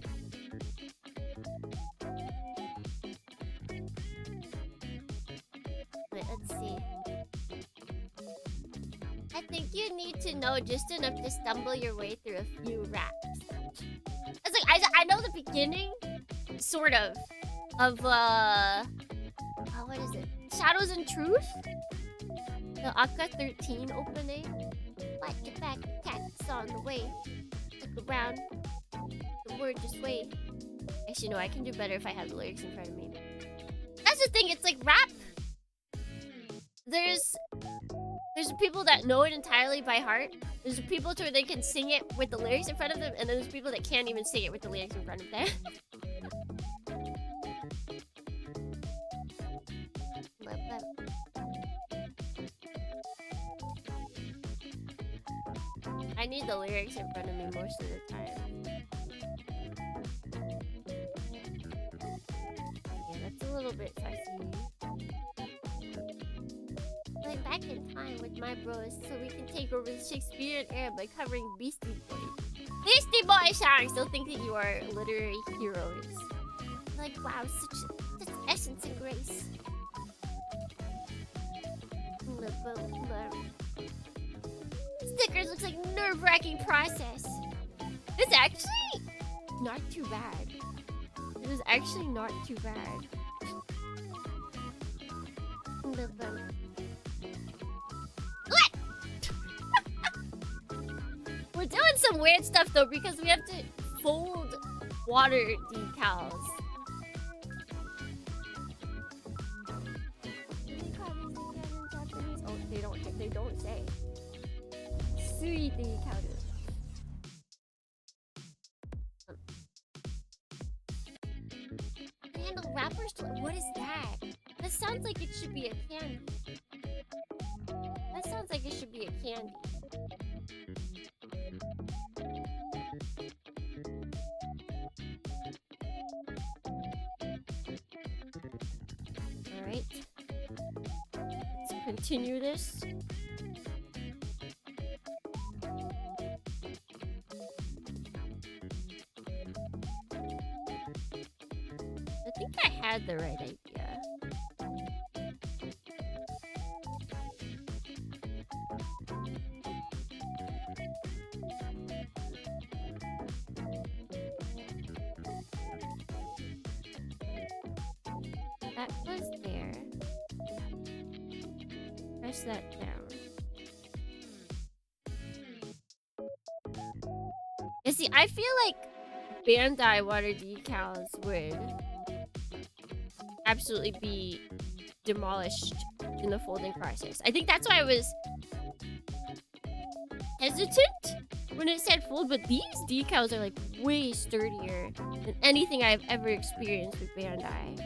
Wait, let's see. I think you need to know just enough to stumble your way through a few raps. It's like, I know the beginning, sort of what is it? Shadows and Truth? The Akka 13 opening. Watch your back, cactus on the way. Look around. The word just wait. Actually, no, I can do better if I have the lyrics in front of me. That's the thing, it's like rap. There's people that know it entirely by heart. There's people to where they can sing it with the lyrics in front of them, and then there's people that can't even sing it with the lyrics in front of them. I need the lyrics in front of me most of the time. Yeah, that's a little bit fussy. Going back in time with my bros so we can take over the Shakespearean era by covering Beastie Boys. Beastie Boys songs! Still think that you are literary heroes. Like, wow, such essence and grace. Stickers looks like nerve-wracking process. It's actually not too bad. It is actually not too bad. What? We're doing some weird stuff though because we have to fold water decals. Oh, they don't say. Sweet decal. Handle wrappers to what is that? That sounds like it should be a candy. That sounds like it should be a candy. Alright. Let's continue this. I think I had the right idea. That was there. Press that down. You see, I feel like Bandai water decals would absolutely be demolished in the folding process. I think that's why I was hesitant when it said fold, but these decals are like way sturdier than anything I've ever experienced with Bandai.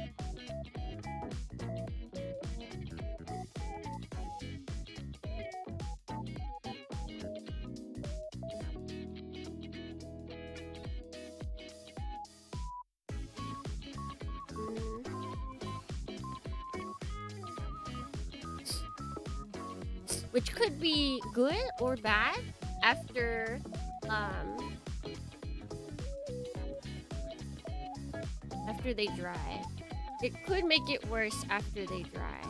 Which could be good or bad after they dry. It could make it worse after they dry.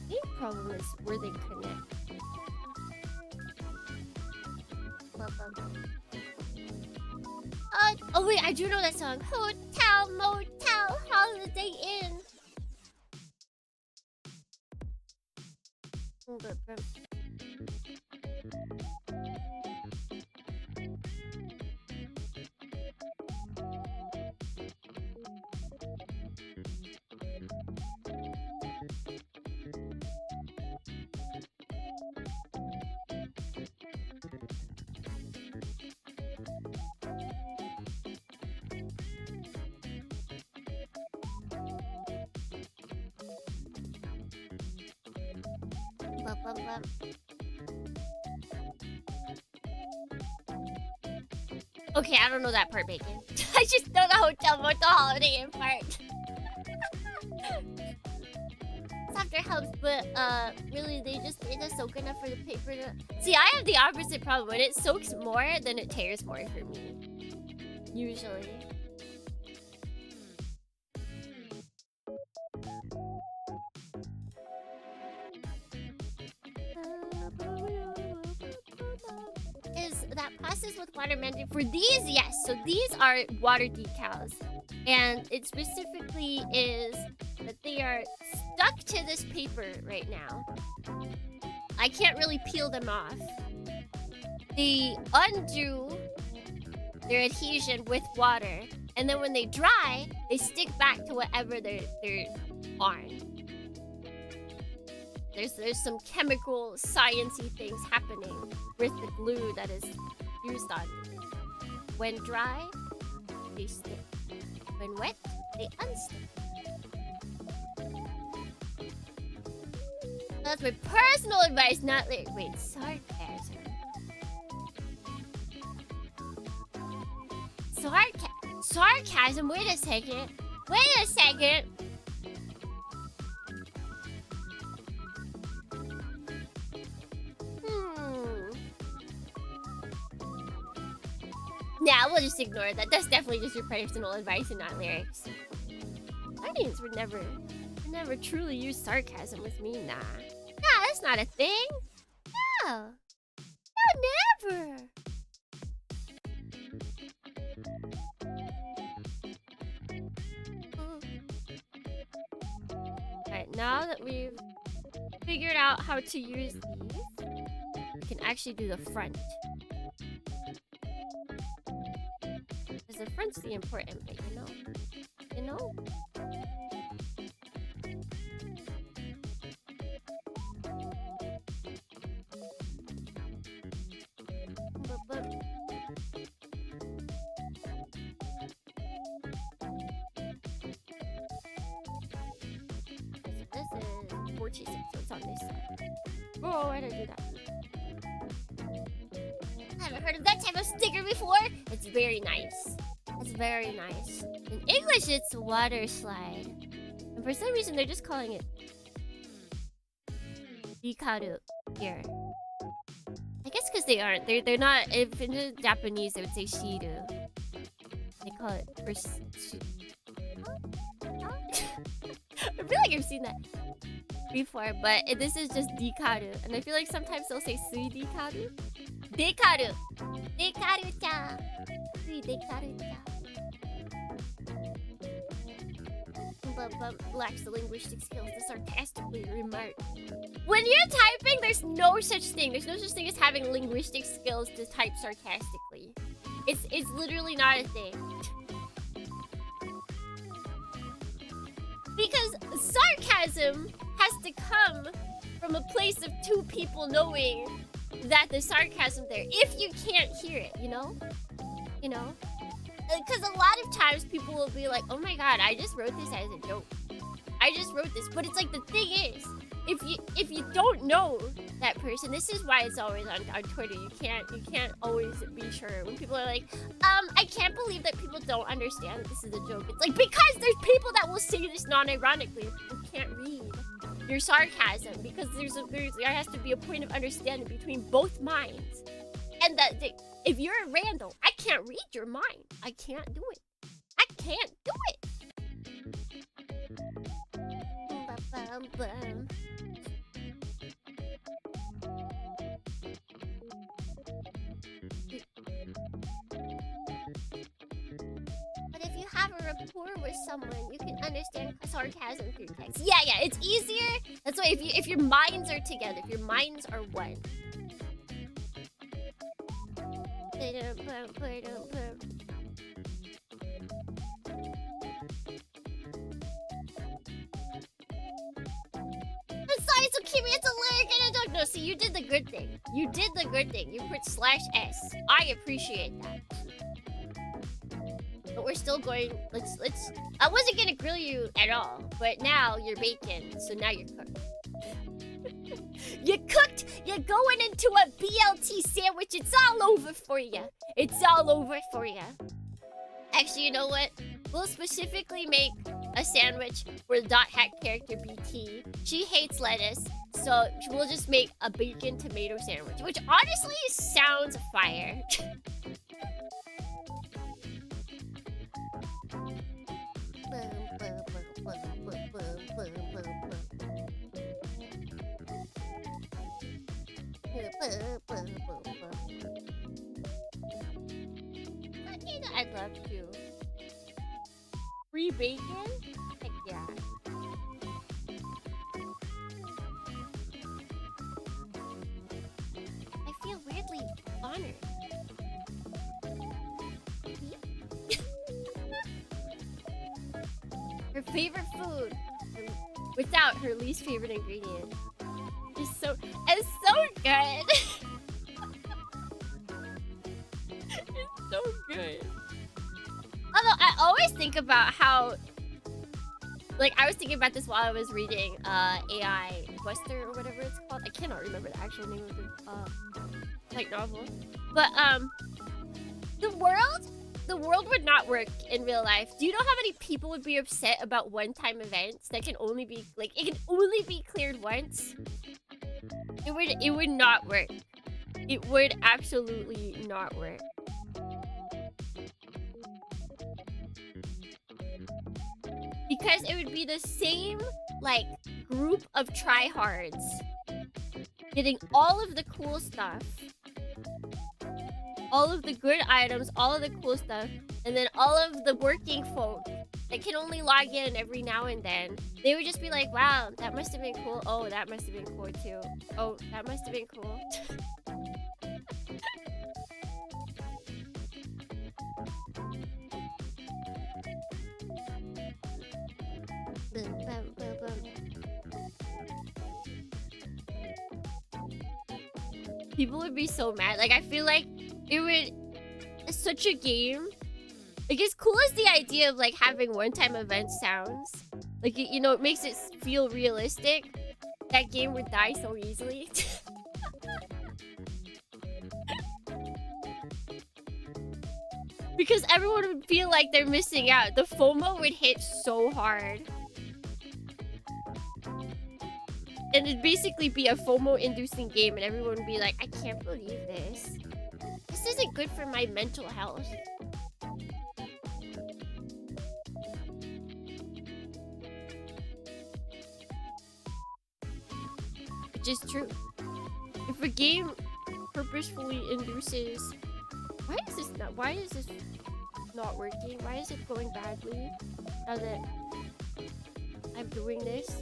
The problem is where they connect. Oh wait, I do know that song. Hotel, motel, holiday inn. Blah, blah, blah. Okay, I don't know that part, Bacon. I just know the hotel motel holiday Inn part. Softer helps, but really they just made it soak enough for the paper to... See, I have the opposite problem. When it soaks more, then it tears more for me. Usually. Is that process with water mending for these? Yes. So these are water decals, and it specifically is that they are stuck to this paper right now. I can't really peel them off. They undo their adhesion with water, and then when they dry, they stick back to whatever they're on. There's some chemical sciencey things happening with the glue that is used on it. When dry, they stick. When wet, they unstick. That's my personal advice, not like wait, sarcasm. Sarcasm, wait a second. Wait a second. Nah, we'll just ignore that. That's definitely just your personal advice and not lyrics. Audience would never truly use sarcasm with me, nah. Nah, that's not a thing. No. No, never. Alright, now that we've figured out how to use these, we can actually do the front. Because the front's the important bit, you know? You know? This is 46, so it's on this side. Oh, why did I do that? I haven't heard of that type of sticker before. It's very nice. It's very nice. In English, it's water slide. And for some reason, they're just calling it Hikaru here. I guess because they aren't. They're not. If in the Japanese, they would say shiru. They call it I feel like I've seen that before, but this is just dekaru. And I feel like sometimes they'll say sui dekaru. Dekaru! Dekaru-chan! Sui dekaru-chan. Lacks the linguistic skills to sarcastically remark. When you're typing, there's no such thing. There's no such thing as having linguistic skills to type sarcastically. It's literally not a thing. Because sarcasm has to come from a place of two people knowing that there's sarcasm there. If you can't hear it, you know? You know? Because a lot of times people will be like, oh my god, I just wrote this as a joke. I just wrote this. But it's like, the thing is, if you don't know that person, this is why it's always on Twitter. You can't always be sure. When people are like, I can't believe that people don't understand that this is a joke. It's like, because there's people that will say this non-ironically. You can't read your sarcasm because there has to be a point of understanding between both minds. And that if you're a Randall, I can't read your mind. I can't do it. I can't do it. But if you have a rapport with someone, you can understand sarcasm through text. Yeah, it's easier. That's why if your minds are together, if your minds are one. I'm sorry, so Kimi, it's a lyric and a joke. No, see, you did the good thing. You did the good thing. You put /s. I appreciate that. But we're still going. Let's. I wasn't gonna grill you at all, but now you're bacon, so now you're cooked. You cooked, you're going into a BLT sandwich. It's all over for you. It's all over for you. Actually, you know what? We'll specifically make a sandwich for the Dot Hack character BT. She hates lettuce, so we'll just make a bacon tomato sandwich, which honestly sounds fire. I'd love to. Free bacon? Heck yeah. I feel weirdly honored. Her favorite food, without her least favorite ingredient, is so good. It's so good. Although I always think about how, like, I was thinking about this while I was reading AI Buster or whatever it's called. I cannot remember the actual name of the like novel. But the world would not work in real life. Do you know how many people would be upset about one-time events that can only be like it can only be cleared once? It would not work. It would absolutely not work. Because it would be the same, like, group of tryhards getting all of the cool stuff, all of the good items, all of the cool stuff, and then all of the working folk that can only log in every now and then. They would just be like, wow, that must have been cool. Oh, that must have been cool too. Oh, that must have been cool. People would be so mad. Like, I feel like it would... It's such a game. Like, as cool as the idea of, like, having one-time event sounds. Like, you know, it makes it feel realistic. That game would die so easily. Because everyone would feel like they're missing out. The FOMO would hit so hard. And it'd basically be a FOMO-inducing game, and everyone would be like, I can't believe this. This isn't good for my mental health. Which is true. If a game purposefully induces... Why is this not working? Why is it going badly? Now that I'm doing this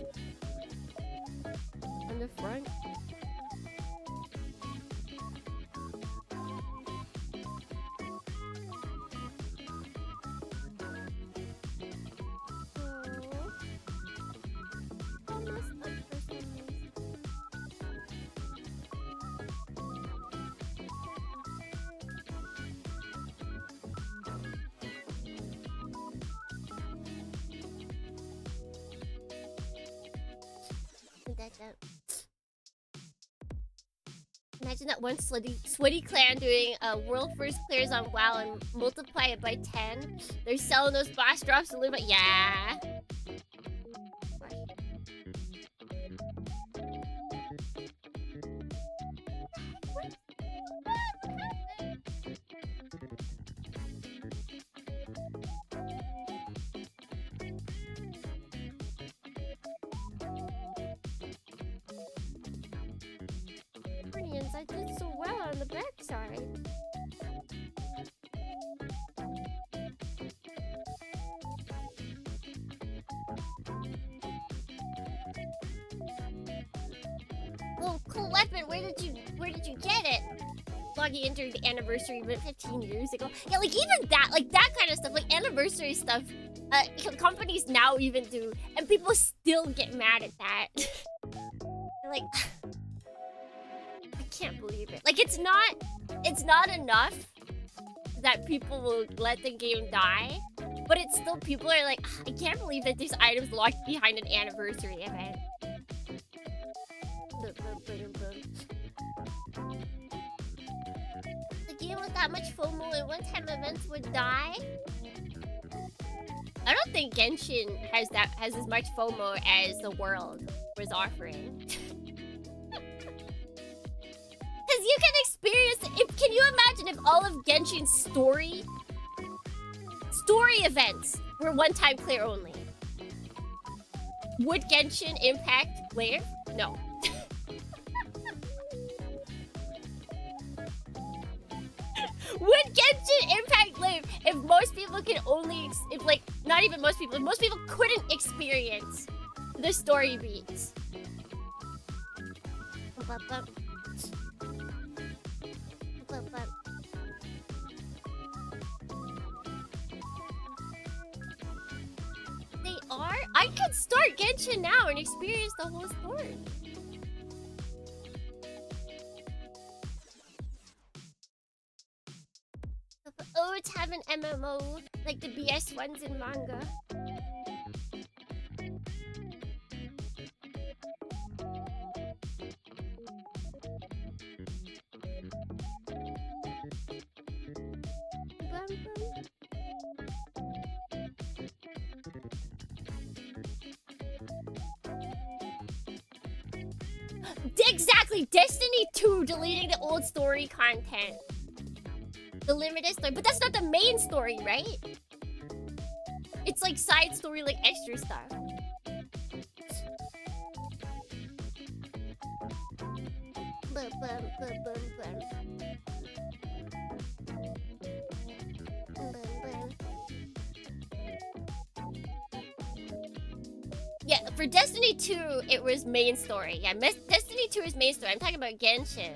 on the front. Imagine that one sweaty clan doing world first clears on WoW and multiply it by 10. They're selling those boss drops to live at. Yeah. I did so well on the backside. Oh, cool weapon. Where did you get it? Loggy entered the anniversary event 15 years ago. Yeah, like even that, like that kind of stuff, like anniversary stuff, companies now even do, and people still get mad at that. They're like, I can't believe it. Like it's not enough that people will let the game die, but it's still, people are like, I can't believe that this item's locked behind an anniversary event. much FOMO and one-time events would die. I don't think Genshin has as much FOMO as the world was offering. Cause you can experience. Can you imagine if all of Genshin's story events were one-time clear only? Would Genshin impact later? No. Would Genshin impact live if most people can only, if like, not even most people, if most people couldn't experience the story beats? They are? I could start Genshin now and experience the whole story. Oh, it's have an MMO like the BS ones in manga. Exactly! Destiny 2 deleting the old story content. The limited story, but that's not the main story, right? It's like side story, like extra stuff. Yeah, for Destiny 2, it was main story. Yeah, Destiny 2 is main story. I'm talking about Genshin.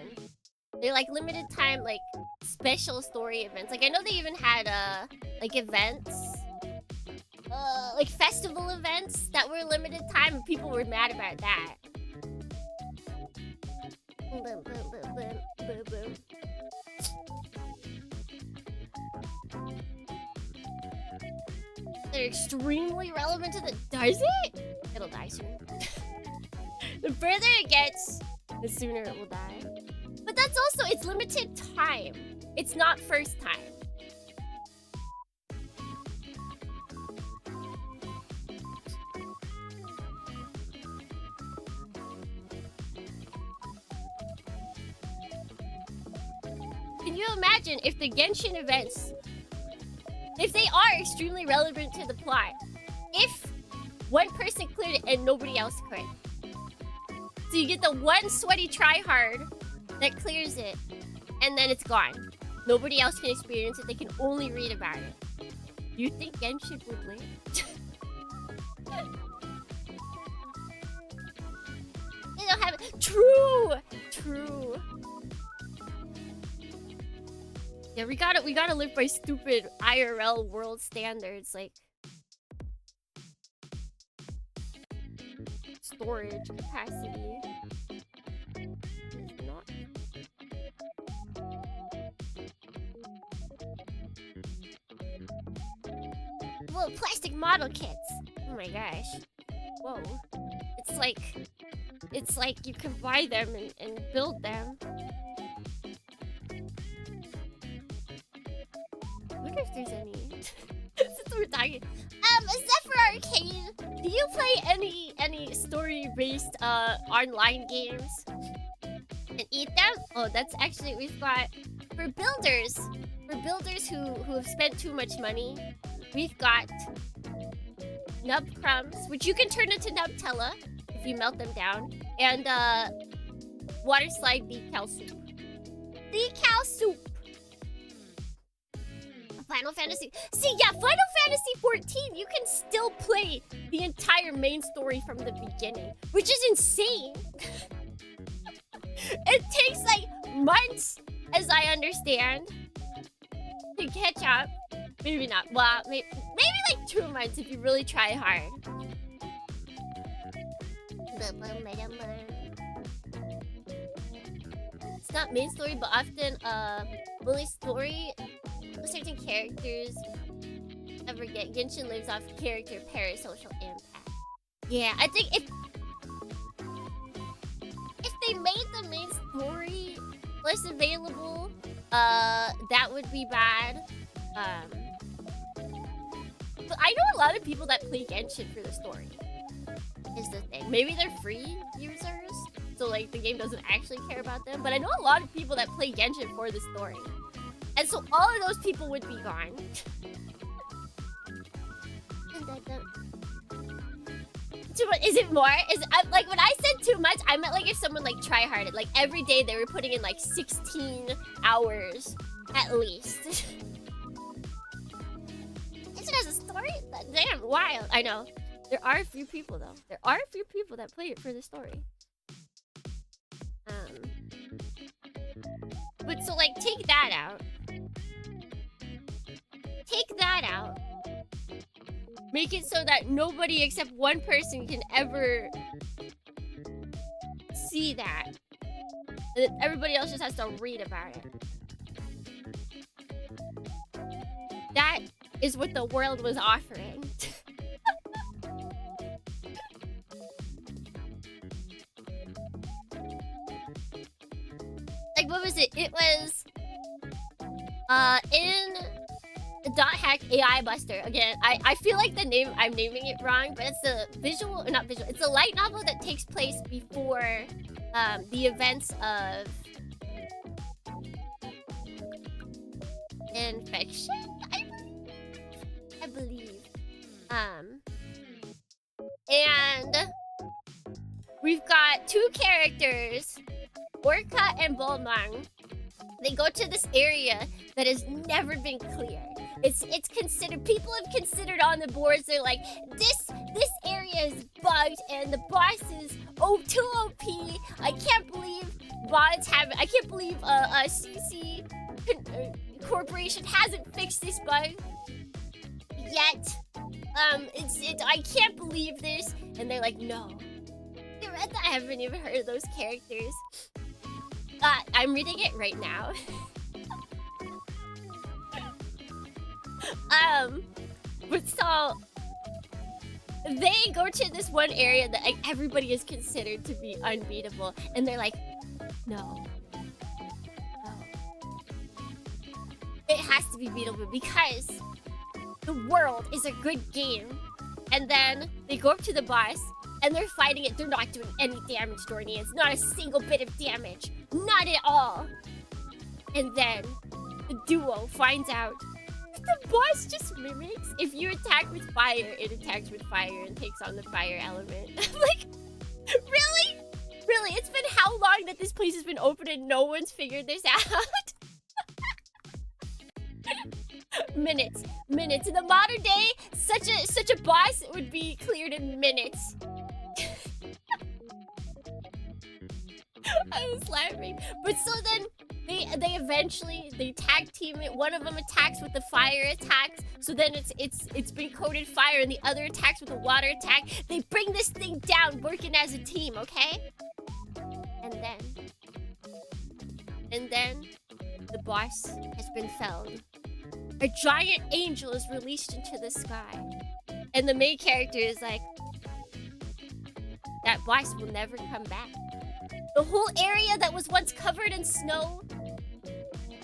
They're like limited time, like special story events. Like I know they even had like events, like festival events that were limited time, and people were mad about that. They're extremely relevant to the. Does it? It'll die soon. The further it gets, the sooner it will die. But that's also, it's limited time. It's not first time. Can you imagine if the Genshin events, if they are extremely relevant to the plot, if one person cleared it and nobody else could? So you get the one sweaty tryhard that clears it, and then it's gone. Nobody else can experience it. They can only read about it. Do you think Genshin would win? They don't have it. True. Yeah, we gotta live by stupid IRL world standards like storage capacity. It's not. Whoa, plastic model kits. Oh my gosh. Whoa. It's like you can buy them and build them. I wonder if there's any. Since we're talking. Except for arcade, do you play any story-based online games? And eat them? Oh, that's actually, we've got for builders who have spent too much money. We've got nub crumbs, which you can turn into Nubtella if you melt them down, and water slide decal soup. Decal soup. Final Fantasy. See, yeah, Final Fantasy 14, you can still play the entire main story from the beginning, which is insane. It takes like months, as I understand, to catch up. Maybe not. Well, maybe like 2 months if you really try hard. It's not main story, but often only story certain characters ever get. Genshin lives off character parasocial impact. Yeah, I think if they made the main story less available That would be bad. But I know a lot of people that play Genshin for the story. Is the thing. Maybe they're free users, so like the game doesn't actually care about them. But I know a lot of people that play Genshin for the story, and so all of those people would be gone. Too much? Is it more? Like when I said too much, I meant like if someone like try-harded, like every day they were putting in like 16 hours at least. It has a story? Damn, wild. I know. There are a few people though. There are a few people that play it for the story. But so like take that out. Take that out. Make it so that nobody except one person can ever see that. And then everybody else just has to read about it. That is what the world was offering. Like, what was it? It was in the .hack AI Buster. Again, I feel like the name, I'm naming it wrong, but it's a visual, not visual, it's a light novel that takes place before the events of Infection, I believe. And we've got two characters, Orca and Bolmang. They go to this area that has never been cleared. It's considered, people have considered on the boards, they're like, this area is bugged and the boss is too OP. I can't believe bots have, I can't believe a CC corporation hasn't fixed this bug yet. I can't believe this. And they're like, no. I haven't even heard of those characters. I'm reading it right now. But so they go to this one area that like everybody is considered to be unbeatable, and they're like, no. It has to be beatable because the world is a good game. And then they go up to the boss and they're fighting it. They're not doing any damage, Dorney. It's not a single bit of damage. Not at all. And then the duo finds out the boss just mimics. If you attack with fire, it attacks with fire and takes on the fire element. I'm like, really? Really? It's been how long that this place has been open and no one's figured this out? Minutes. In the modern day, such a boss would be cleared in minutes. I was laughing. But so then they eventually tag team it. One of them attacks with the fire attacks. So then it's been coded fire, and the other attacks with the water attack. They bring this thing down working as a team, okay? And then the boss has been felled. A giant angel is released into the sky. And the main character is like, that boss will never come back. The whole area that was once covered in snow,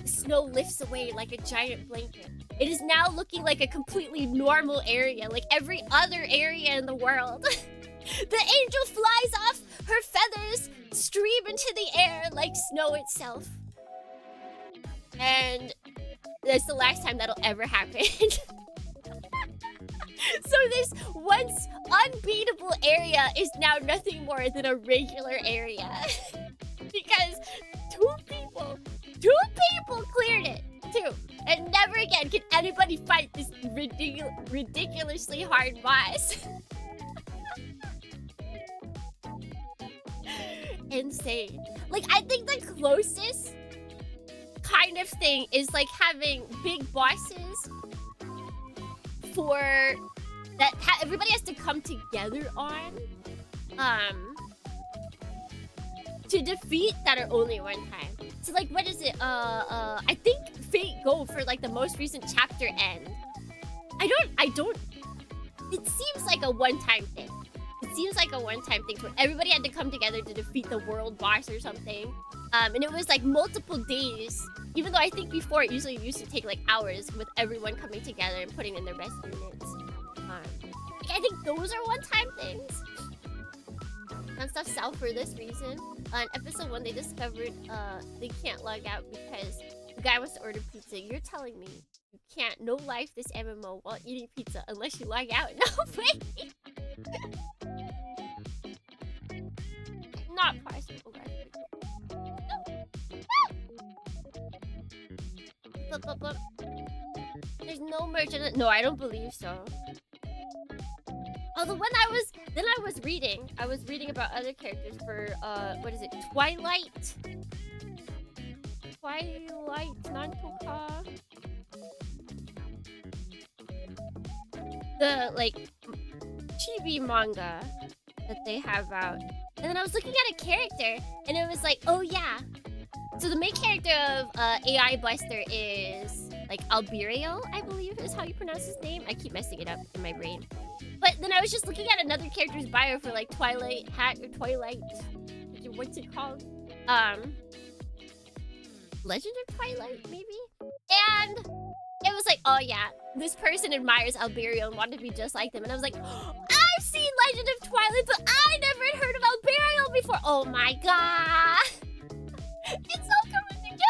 the snow lifts away like a giant blanket. It is now looking like a completely normal area, like every other area in the world. The angel flies off, her feathers stream into the air like snow itself. And that's the last time that'll ever happen. So this once unbeatable area is now nothing more than a regular area. Because two people cleared it. Two. And never again can anybody fight this ridiculously hard boss. Insane. Like, I think the closest kind of thing is like having big bosses for that everybody has to come together on to defeat that are only one time. So like, what is it? I think Fate Go for like the most recent chapter end. I don't. It seems like a one-time thing. It seems like a one-time thing where everybody had to come together to defeat the world boss or something. And it was like multiple days. Even though I think before it usually used to take like hours with everyone coming together and putting in their best units. I think those are one-time things. And stuff south for this reason. On episode 1, they discovered they can't log out because the guy wants to order pizza. You're telling me you can't no life this MMO while eating pizza unless you log out? No way. Not possible, guys. No. There's no merch in it. No, I don't believe so. Although when I was reading about other characters for what is it? Twilight Nantoka. The like chibi manga that they have out. And then I was looking at a character and it was like, oh yeah. So the main character of AI Buster is like Alberio, I believe is how you pronounce his name. I keep messing it up in my brain. But then I was just looking at another character's bio for like Twilight Hat or Twilight. What's it called? Legend of Twilight, maybe? And it was like, oh yeah, this person admires Alberio and wanted to be just like them. And I was like, oh, I've seen Legend of Twilight, but I never had heard of Alberio before. Oh my god. It's all coming together.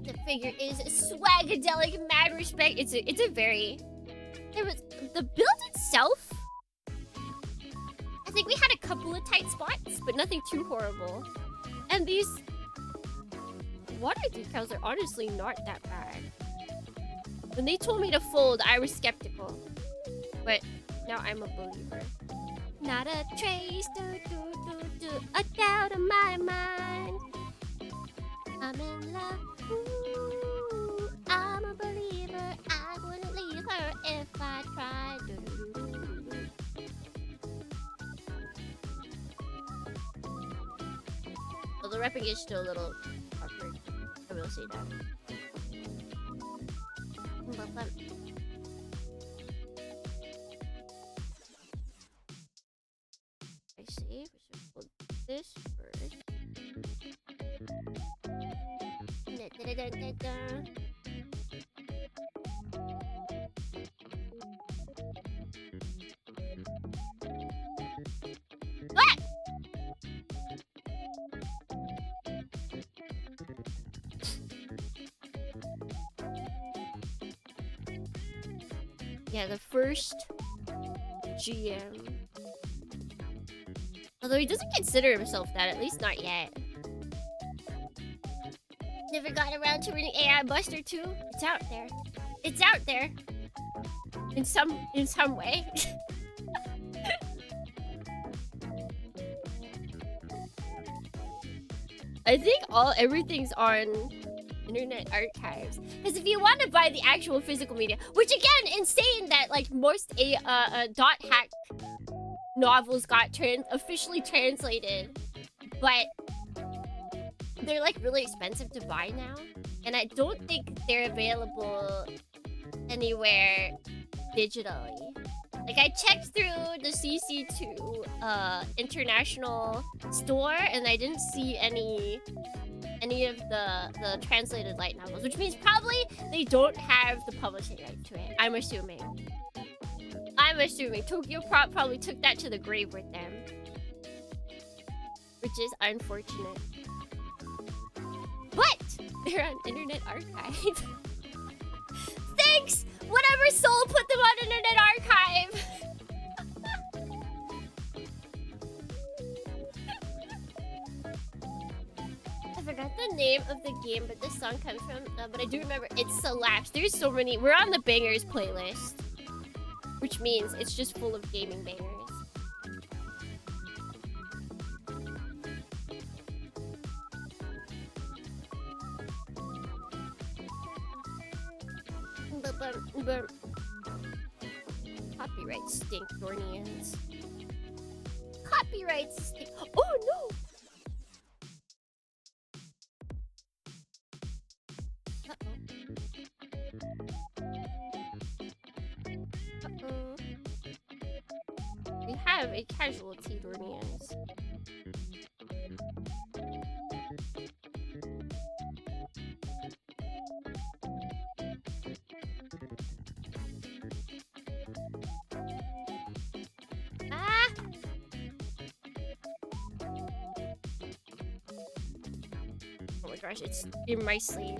The figure is swagadelic, mad respect. It's a very... There was... The build itself... I think we had a couple of tight spots, but nothing too horrible. And these... water decals are honestly not that bad. When they told me to fold, I was skeptical. But now I'm a believer. Not a trace, a doubt in my mind. I'm in love, ooh, I'm a believer. I wouldn't leave her if I tried. Well, the repping is still a little awkward. I will say that. I see. We should put this first. What? Yeah, the first GM. Although he doesn't consider himself that, at least not yet. Never got around to reading AI Buster 2. It's out there. It's out there. In some way. I think everything's on Internet Archives. Because if you want to buy the actual physical media, which again, insane that like most dot hack novels got officially translated, but they're like really expensive to buy now, and I don't think they're available anywhere digitally. Like I checked through the CC2 international store, and I didn't see any of the translated light novels, which means probably they don't have the publishing right to it. I'm assuming. Tokyo Prop probably took that to the grave with them, which is unfortunate. But they're on Internet Archive. Thanks, whatever soul put them on Internet Archive. I forgot the name of the game, but this song comes from. But I do remember it slaps. There's so many. We're on the bangers playlist, which means it's just full of gaming bangers. Copyright stink, Dornians. Copyright stink. Oh no! have a casualty, Dornians. Ah! Oh my gosh, it's in my sleeve.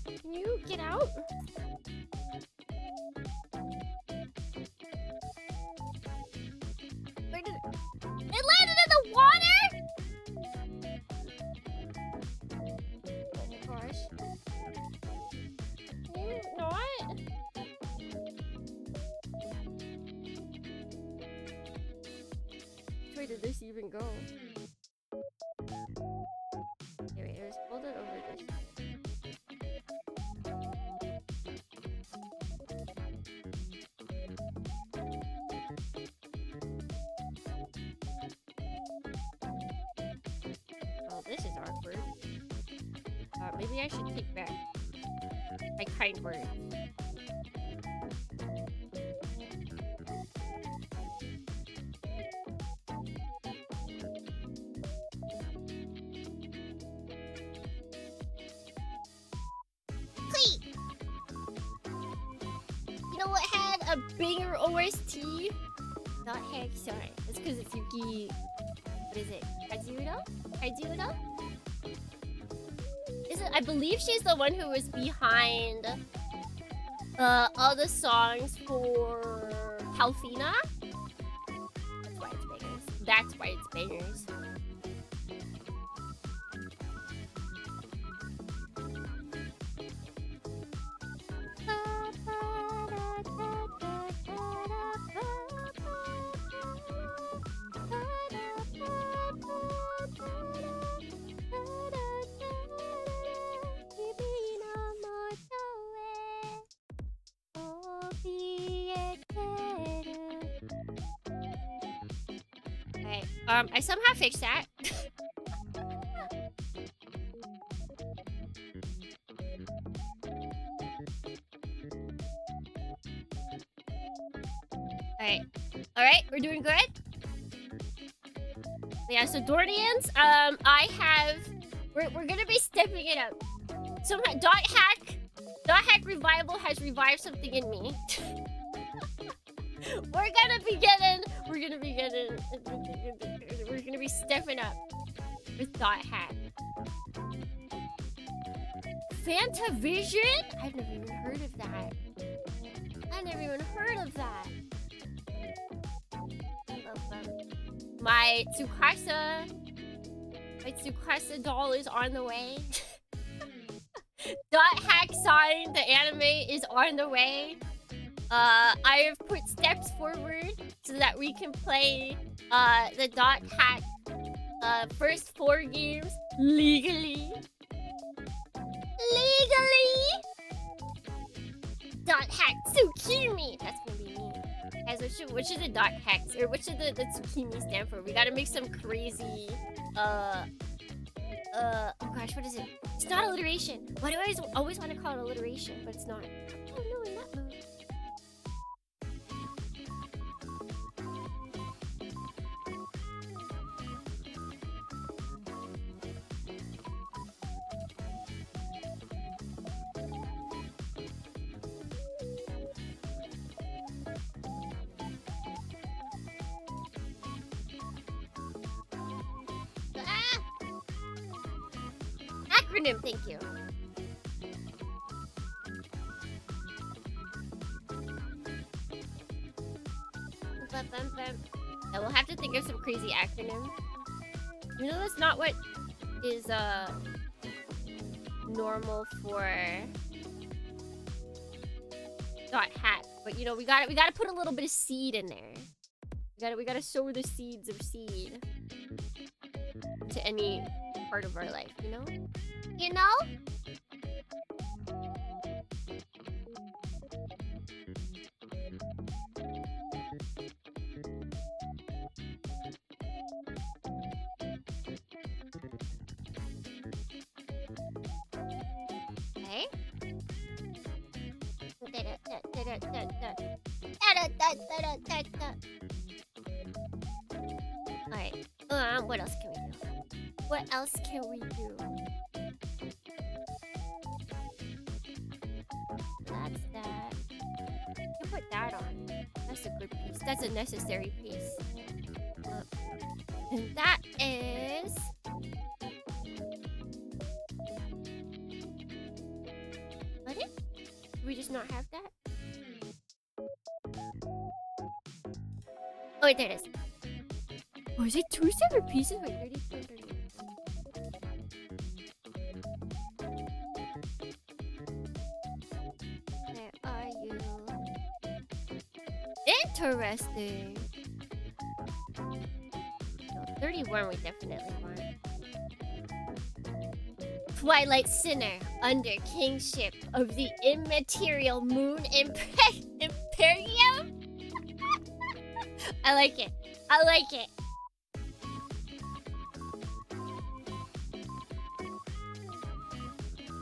Can you get out? Where did it landed in the water? Oh my gosh. Can you not? Which way did this even go? Okay, wait, let's hold it over this. Oh, this is awkward. Maybe I should take back my kind words. Please! You know what had a banger OST? Not heck, sorry. It's because it's Yuki. What is it? Kazuda? Kazuda? I believe she's the one who was behind all the songs for Halfina. That's why it's bangers. That's why it's bangers. I somehow fixed that. Alright, we're doing good. Yeah, so Dornians, we're gonna be stepping it up. So Dot Hack Revival has revived something in me. We're gonna be stepping up with Dot Hack. Fantavision? I've never even heard of that. My Tsukasa doll is on the way. Dot Hack sign, the anime is on the way. I have put steps forward so that we can play the Dot Hack first 4 games legally. Dot Hack Tsukimi. That's gonna be me. Guys, what should the Dot Hacks or what should the Tsukimi stand for? We gotta make some crazy oh gosh, what is it? It's not alliteration. Why do I always want to call it alliteration, but it's not? Oh no, in that mode. Acronym, thank you. Yeah, we'll have to think of some crazy acronym. You know, that's not what is normal for Dot Hack, but you know, we gotta put a little bit of seed in there. We gotta sow the seeds of seed to any part of our life, you know? You know? Okay. What else can we do? What else can we do? That's that. You put that on. That's a good piece. That's a necessary piece. And that is... What is? Do we just not have that? Oh wait, there it is. Oh, is it 2 separate pieces? Wait, 34 and 38. Where are you? Interesting. No, 31 we definitely want. Twilight Sinner under kingship of the immaterial moon Imperium? I like it. I like it.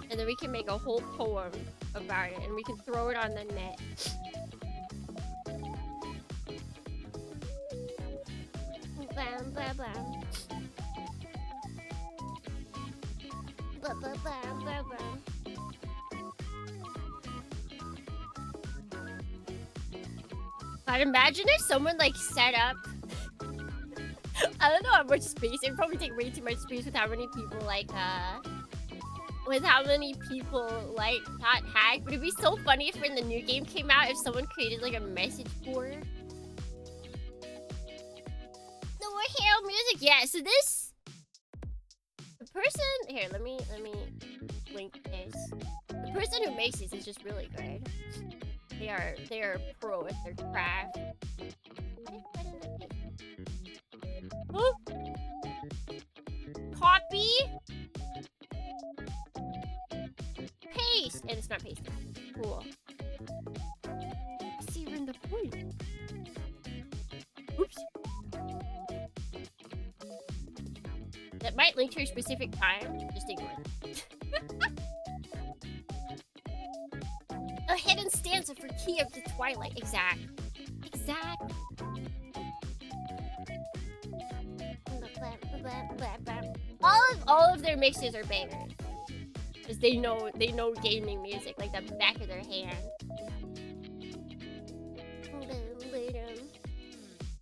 And then we can make a whole poem about it and we can throw it on the net. Bam, bam, bam. Bam, bam, bam, bam, bam. But imagine if someone like set up I don't know how much space. It'd probably take way too much space with how many people like got hacked. But it'd be so funny if when the new game came out, if someone created like a message board. No more hero music. Yeah, so this the person here, let me link this. The person who makes these is just really good. They are pro at their craft. Oh. Copy. Paste. And it's not pasted. Cool. I see you're in the point. Oops. That might link to a specific time. Just ignore it. A hidden stanza for Key of the Twilight. Exactly. All of their mixes are bangers. Because they know gaming music like the back of their hand.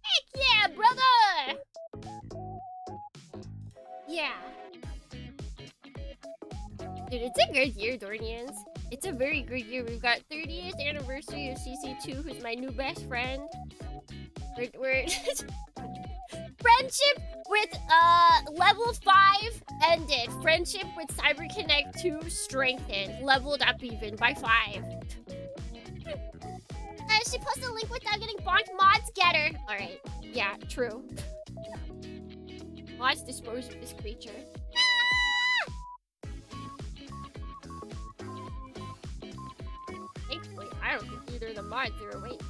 Heck yeah, brother! Yeah. Dude, it's a good year, Dornians. It's a very good year. We've got 30th anniversary of CC2, who's my new best friend. We're friendship with level 5 ended. Friendship with CyberConnect 2 strengthened. Leveled up even by 5. She posted a link without getting bonked. Mods get her. Alright. Yeah, true. Mods dispose of this creature. Thankfully, I don't think either of the mods are awake.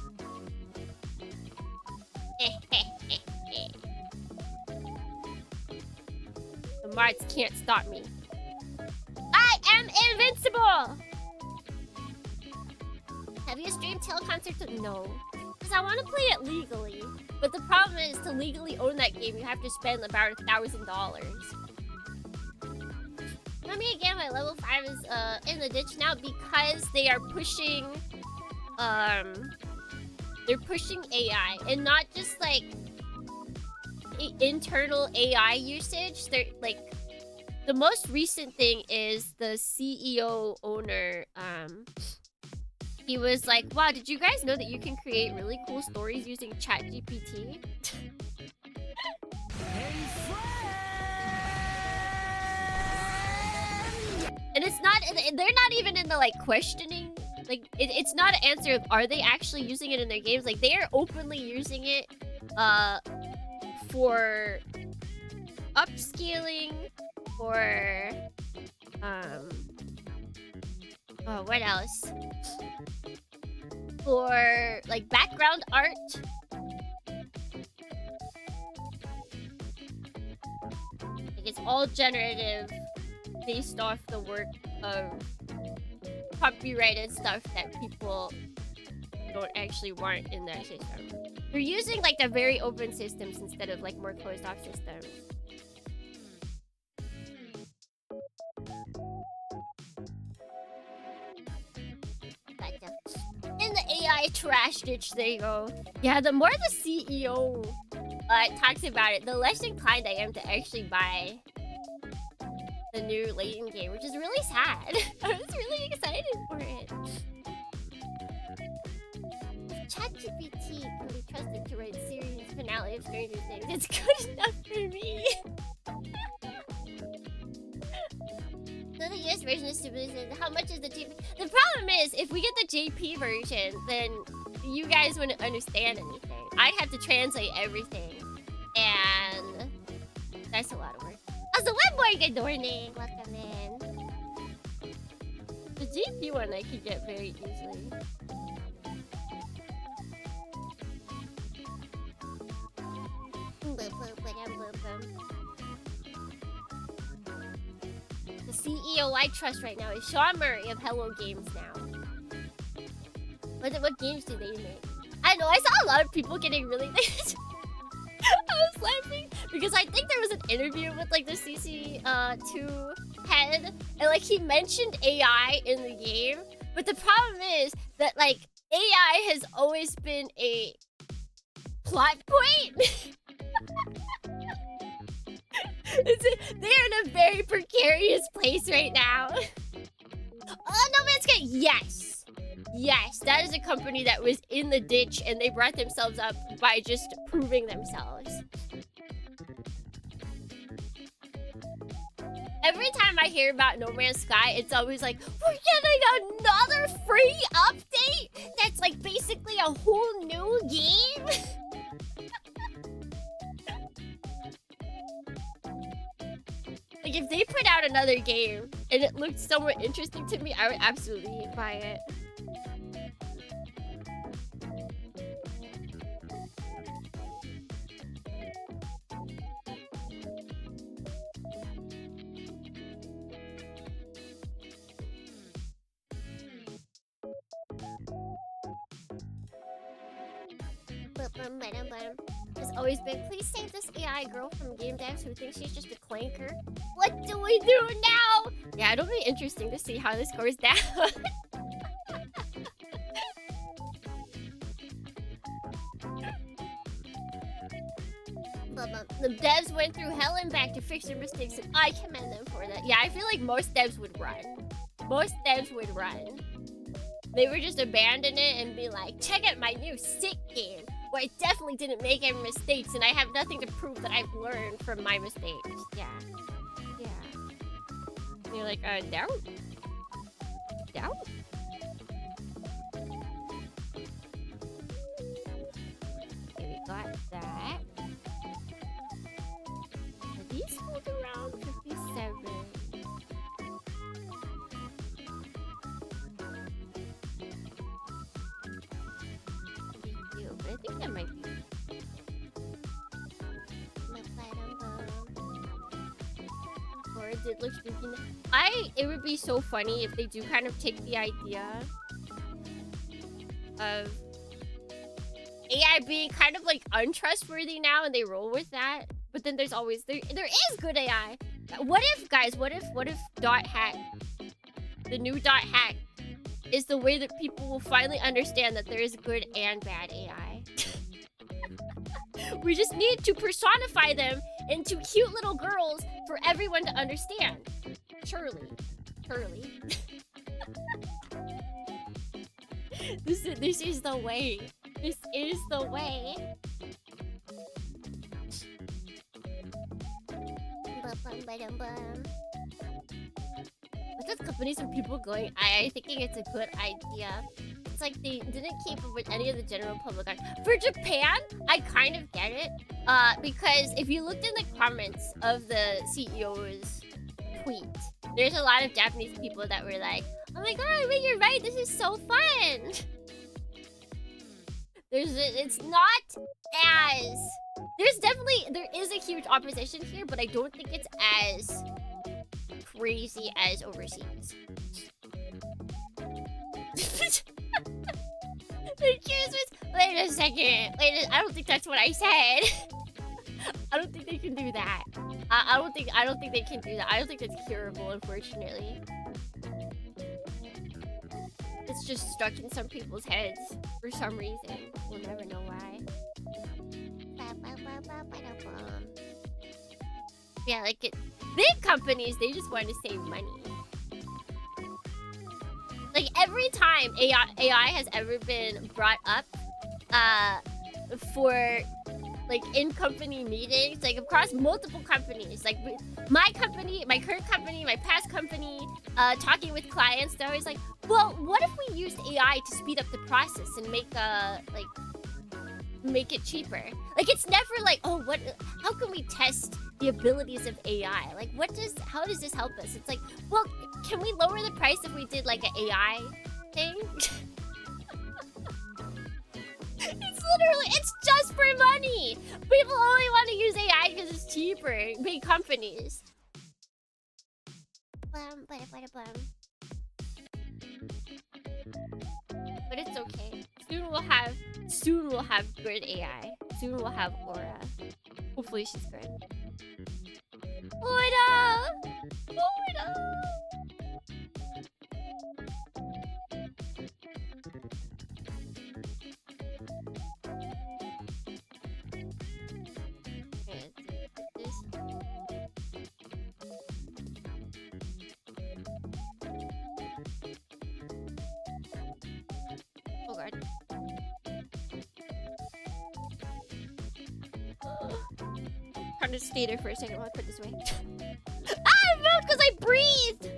The mods can't stop me. I am invincible! Have you streamed Tail Concert? No. Because I want to play it legally. But the problem is, to legally own that game, you have to spend about $1,000. Let me again, my level 5 is in the ditch now because they are pushing they're pushing AI, and not just like internal AI usage. They're like, the most recent thing is the CEO owner, he was like, wow, did you guys know that you can create really cool stories using ChatGPT? And it's not, they're not even in the like questioning, like it's not an answer of are they actually using it in their games. Like, they are openly using it for upscaling, for oh, what else, for like background art. Like, it's all generative, based off the work of copyrighted stuff that people don't actually want in their system. They're using like the very open systems instead of like more closed off systems. Gotcha. In the AI trash ditch, there you go. Yeah, the more the CEO talks about it, the less inclined I am to actually buy the new Layton game, which is really sad. I was really excited for it. ChatGPT can be trusted to write series finale of Stranger Things. It's good enough for me. So the US version is stupid. How much is the JP? The problem is, if we get the JP version, then you guys wouldn't understand anything. I'd have to translate everything, and that's a lot of work. As a web boy, good morning. Welcome in. The JP one I could get very easily. The CEO I trust right now is Sean Murray of Hello Games now. What games do they make? I know, I saw a lot of people getting really I was laughing because I think there was an interview with like the CC2 head, and like he mentioned AI in the game, but the problem is that like AI has always been a plot point. They're in a very precarious place right now. Oh, No Man's Sky, yes. Yes, that is a company that was in the ditch and they brought themselves up by just proving themselves. Every time I hear about No Man's Sky, it's always like, we're getting another free update that's like basically a whole new game. Like if they put out another game and it looked somewhat interesting to me, I would absolutely buy it. Has always been, please save this AI girl from game devs who thinks she's just a clanker. What do we do now? Yeah, it'll be interesting to see how this goes down. The devs went through hell and back to fix their mistakes, and I commend them for that. Yeah, I feel like most devs would run. Most devs would run. They would just abandon it and be like, check out my new sick game, where I definitely didn't make any mistakes, and I have nothing to prove that I've learned from my mistakes. Yeah. Yeah. And you're like, doubt? Doubt? Okay, we got that. Are these hold around 57? I think that might be. Or it looks spooky. It would be so funny if they do kind of take the idea of AI being kind of like untrustworthy now and they roll with that. But then there's always there is good AI. What if, guys, what if dot hack, the new dot hack, is the way that people will finally understand that there is good and bad AI? We just need to personify them into cute little girls for everyone to understand. Surely. This is the way. This is the way. With those companies and people going, I thinking it's a good idea. It's like they didn't keep up with any of the general public. For Japan, I kind of get it. Because if you looked in the comments of the CEO's tweet, there's a lot of Japanese people that were like, oh my god, wait, you're right, this is so fun. It's not as... There is a huge opposition here, but I don't think it's as crazy as overseas. Wait a second. I don't think that's what I said. I don't think they can do that. I don't think they can do that. I don't think that's curable, unfortunately. It's just stuck in some people's heads for some reason. We'll never know why. Yeah, like big companies, they just want to save money. Like every time AI has ever been brought up for like in company meetings, like across multiple companies, like my company, my current company, my past company, talking with clients, they're always like, well, what if we used AI to speed up the process and make it cheaper? Like it's never like, oh, how can we test the abilities of AI? Like how does this help us? It's like, well, can we lower the price if we did like an AI thing? It's just for money. People only want to use AI because it's cheaper. Big companies. But it's okay. Soon we'll have good AI. Soon we'll have Aura. Hopefully she's good. Aura! Oh god. Trying to stay there for a second while I put this away. I moved because I breathed!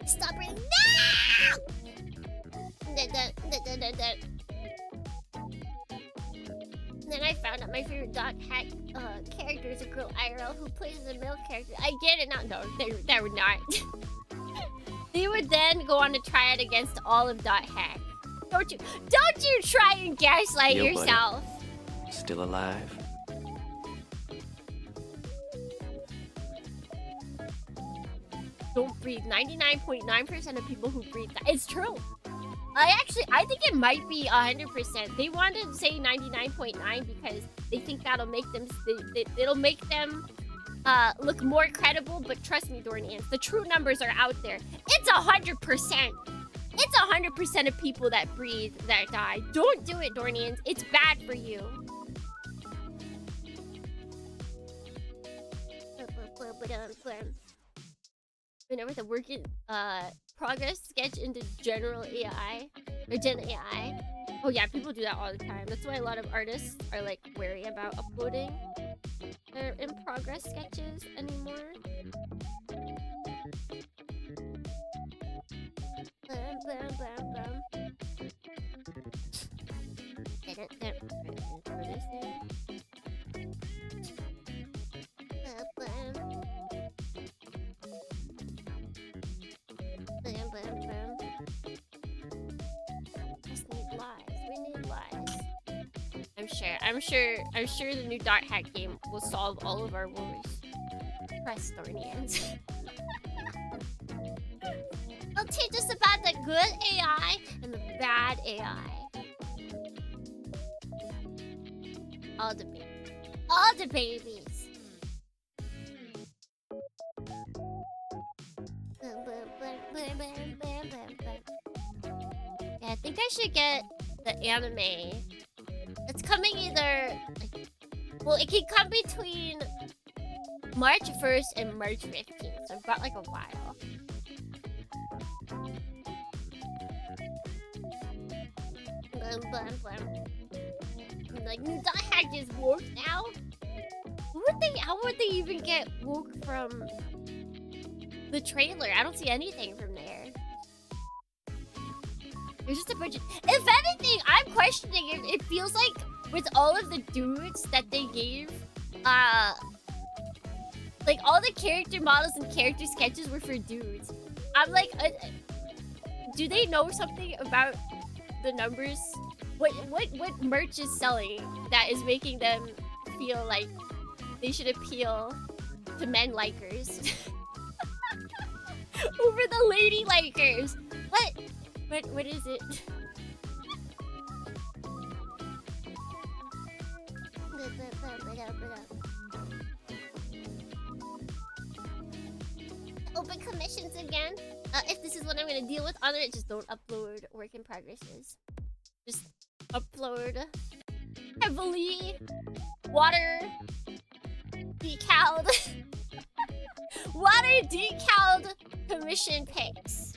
Stop breathing. No! Then I found out my favorite dot hack character is a girl IRL who plays as a male character. I get it now. No, they would not. They would then go on to try it against all of dot hack. Don't you try and gaslight yourself. Buddy. Still alive? Don't breathe. 99.9% of people who breathe. It's true. I think it might be 100%. They want to say 99.9 because they think that'll make them. It'll make them look more credible. But trust me, Dornians, the true numbers are out there. It's 100%. It's 100% of people that breathe that die. Don't do it, Dornians. It's bad for you. Whenever the work in progress sketch into general AI or Gen AI. Oh yeah, people do that all the time. That's why a lot of artists are like wary about uploading their in progress sketches anymore. I'm sure the new dot hack game will solve all of our worries. Press Thornians. It'll teach us about the good AI and the bad AI. All the babies. Yeah, I think I should get the anime. It's coming either well, it can come between March 1st and March 15th, so I've got like a while. Like, new dot hack is woke now? How would they even get woke from the trailer? I don't see anything from there. There's just a bunch of... If anything, I'm questioning if it feels like with all of the dudes that they gave, like all the character models and character sketches were for dudes. I'm like, do they know something about the numbers? What merch is selling that is making them feel like they should appeal to men likers over the lady likers? What is it? Open commissions again. If this is what I'm gonna deal with on it, just don't upload work in progresses. Just upload heavily water decaled water decaled commission pics.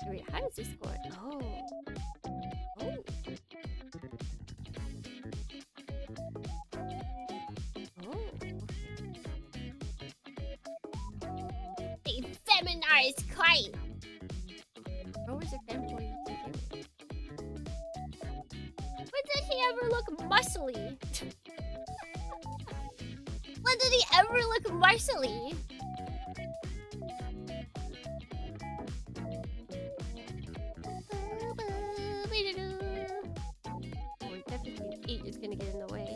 Wait, how does this score? Oh. A feminized kite. What was a femboy to begin with? When did he ever look muscly? When did he ever look muscly? F8 is gonna get in the way.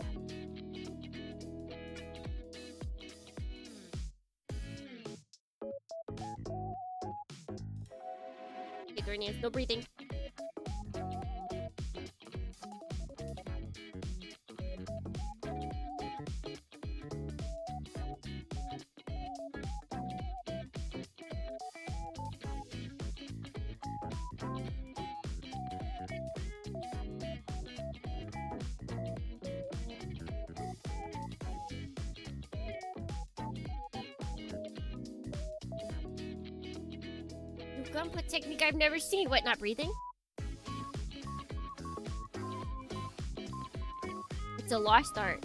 Okay, Dornius, no breathing. LuKremBo technique I've never seen. What, not breathing? It's a lost art.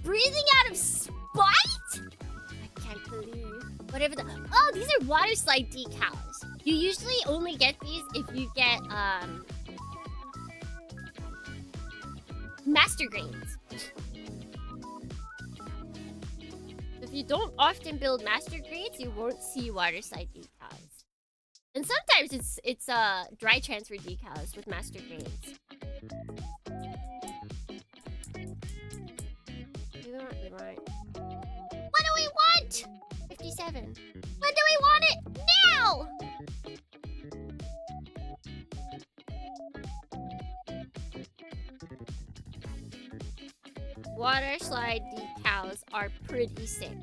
Breathing out of spite? I can't believe. Whatever the... Oh, these are water slide decals. You usually only get these if you get, master grades. If you don't often build master grades, you won't see water slide decals. And sometimes it's dry transfer decals with master grades. What do we want? 57. When do we want it? Now! Water slide decals are pretty sick.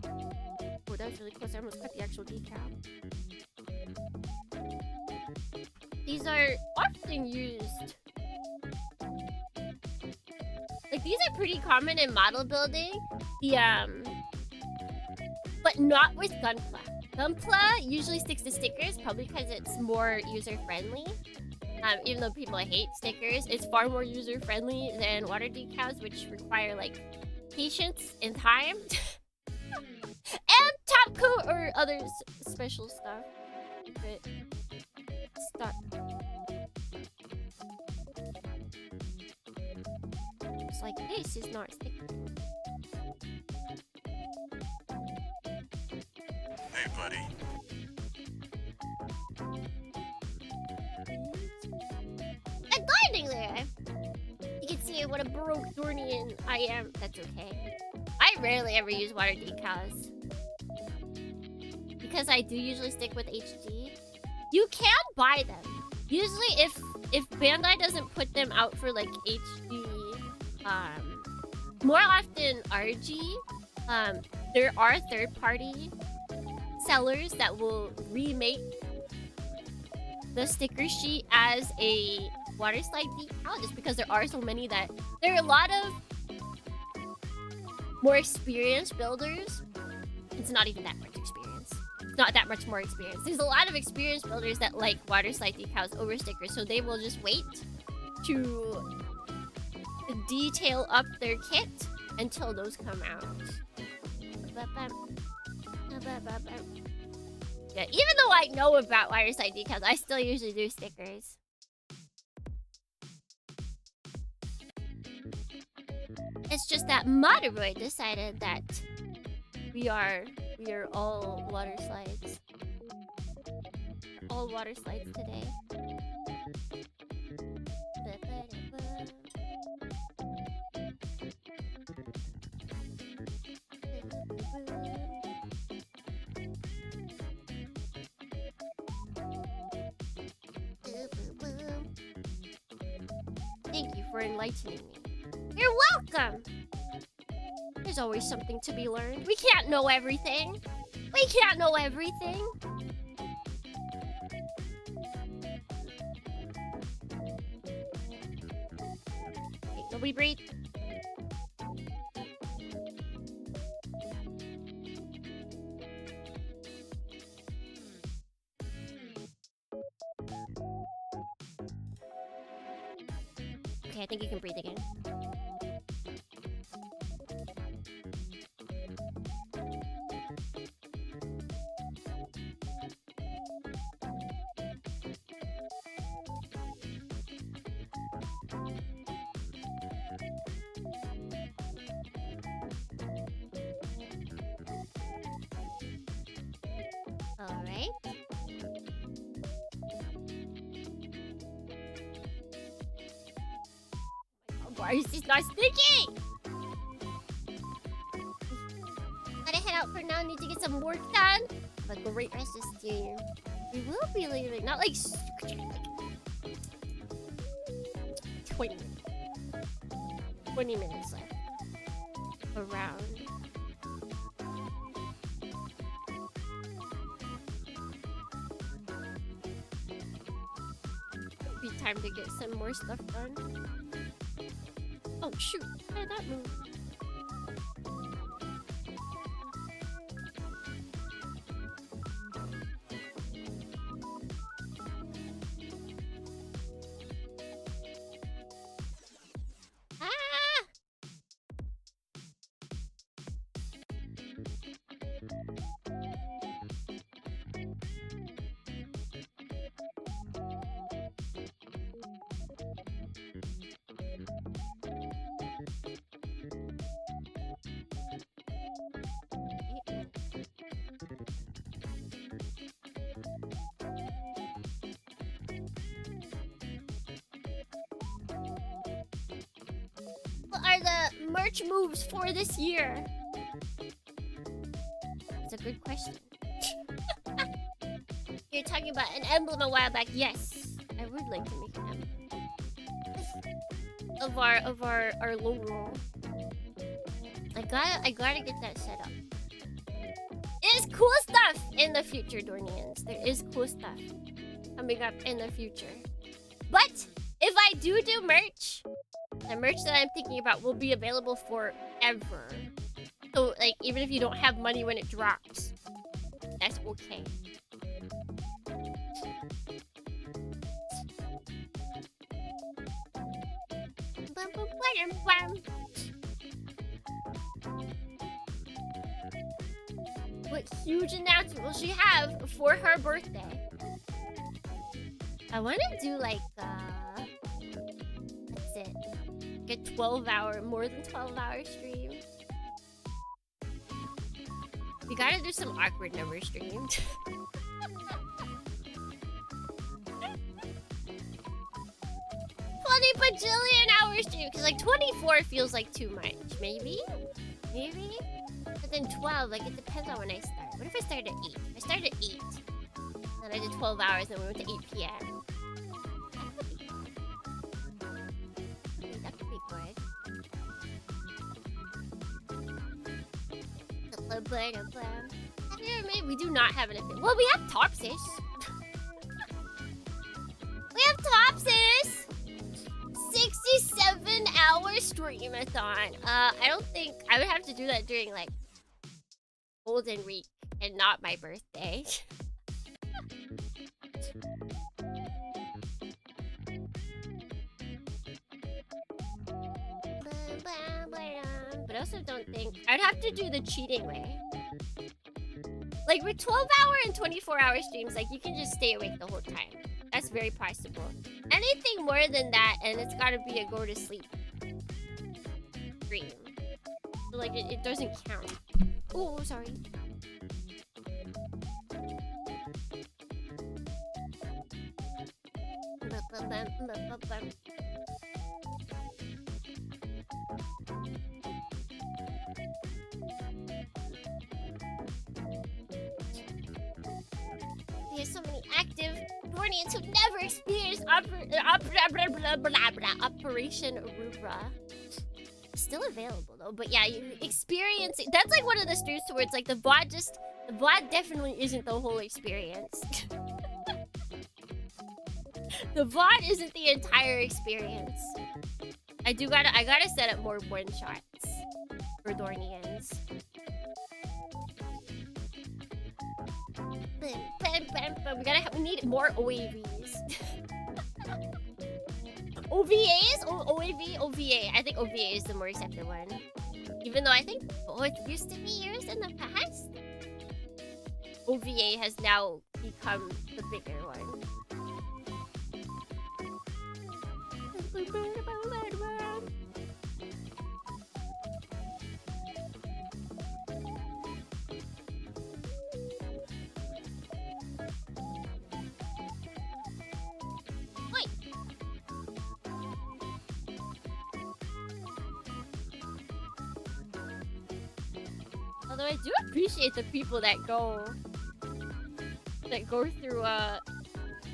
Oh, that was really close. I almost cut the actual decal. These are often used. Like, these are pretty common in model building. But not with Gunpla. Gunpla usually sticks to stickers, probably because it's more user-friendly. Even though people hate stickers, it's far more user-friendly than water decals, which require, like, patience and time. And top coat or other special stuff. But stop. It's like, this is not sticking. Hey, buddy. I'm gliding there. You can see what a broke Dornian I am. That's okay. I rarely ever use water decals. Because I do usually stick with HG. You can buy them. Usually if Bandai doesn't put them out for like HD, more often RG, there are third-party sellers that will remake the sticker sheet as a water slide decal, just because there are so many that there are a lot of more experienced builders, it's not even that much experience. It's not that much more experience. There's a lot of experienced builders that like water slide decals over stickers, so they will just wait to detail up their kit until those come out. Yeah, even though I know about water slide decals, I still usually do stickers. It's just that Moderoid decided that we are all water slides. All water slides today. Thank you for enlightening me. You're welcome! There's always something to be learned. We can't know everything. We can't know everything. Okay, nobody breathe. Okay, I think you can breathe again. Alright. Why is this not sticky? Gotta head out for now. Need to get some work done. Have a great rest of stream. We will be leaving. Not like 20 minutes. 20 minutes left. Around. Be time to get some more stuff done. Oh shoot, how did that move? Ah! What are the merch moves for this year? That's a good question. You're talking about an emblem a while back. Yes, I would like to make an emblem of our logo. I gotta get that set up. There's cool stuff in the future, Dornians. There is cool stuff coming up in the future. But if I do merch, the merch that I'm thinking about will be available forever. So, like, even if you don't have money when it drops, that's okay. What huge announcement will she have for her birthday? I want to do like that's it. Like a 12-hour, more than 12-hour stream. We gotta do some awkward number streams. 20 bajillion hour stream, because like 24 feels like too much. Maybe? But then 12, like it depends on when I start. What if I start at 8? I started at 8. Then I did 12 hours, then we went to 8 p.m. That could be good. We do not have anything. Well, we have Topsis. We have Topsis! 67 1-hour streamathon. I don't think I would have to do that during like Golden Week and not my birthday. But I also don't think I'd have to do the cheating way. Like with 12-hour and 24-hour streams, like you can just stay awake the whole time. That's very possible. Anything more than that, and it's gotta be a go to sleep stream. So like it doesn't count. Oh, sorry. There's so many active Dornians who never experienced Operation Aurora. Still available though, but yeah, you experience it. That's like one of the streams where it's like the VOD definitely isn't the whole experience. The VOD isn't the entire experience. I gotta set up more one shots for Dornians. We need more OAVs. OVAs? OAV? OVA. I think OVA is the more accepted one. Even though I think both used to be used in the past. OVA has now become the bigger one. Although I do appreciate the people that go through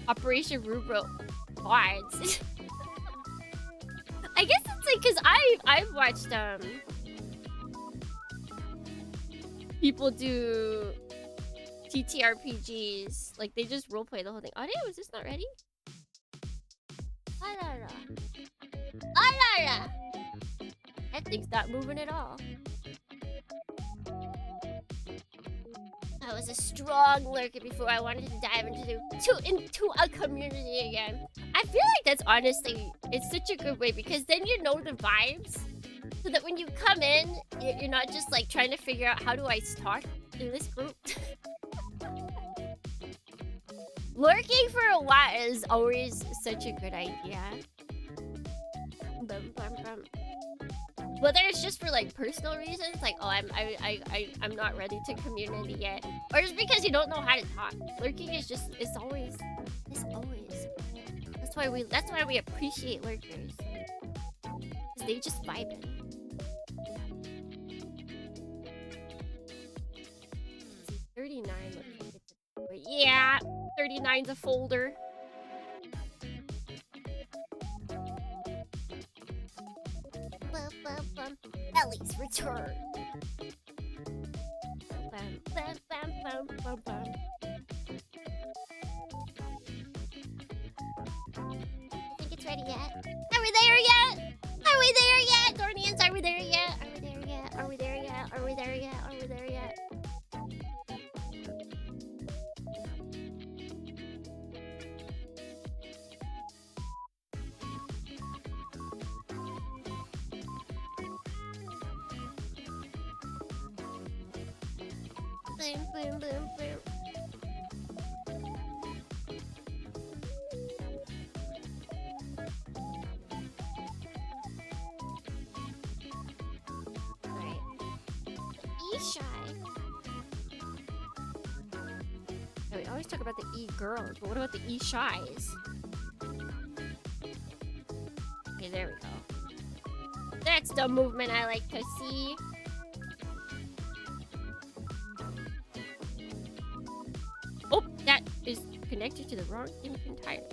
Operation Rubro VODs. I guess it's like because I've watched people do TTRPGs, like they just roleplay the whole thing. Oh damn, was this not ready? Alara. Alara! That thing's not moving at all. I was a strong lurker before I wanted to dive into a community again. I feel like that's honestly, it's such a good way because then you know the vibes. So that when you come in, you're not just like trying to figure out how do I start in this group. Lurking for a while is always such a good idea. Whether it's just for like personal reasons, like oh I'm not ready to community yet, or just because you don't know how to talk. Lurking is just it's always. That's why we appreciate lurkers. Cause they just vibing. 39 looks like it's a, yeah, 39's a folder. Ellie's return. I think it's ready yet. Are we there yet? Are we there yet? Dornians, are we there yet? Are we there yet? Are we there yet? Are we there yet? Are we there yet? Boom, boom, boom, boom. Alright. E-shy. Yeah, we always talk about the E-girls, but what about the E-shies? Okay, there we go. That's the movement I like to see. Oh, that is connected to the wrong thing entirely.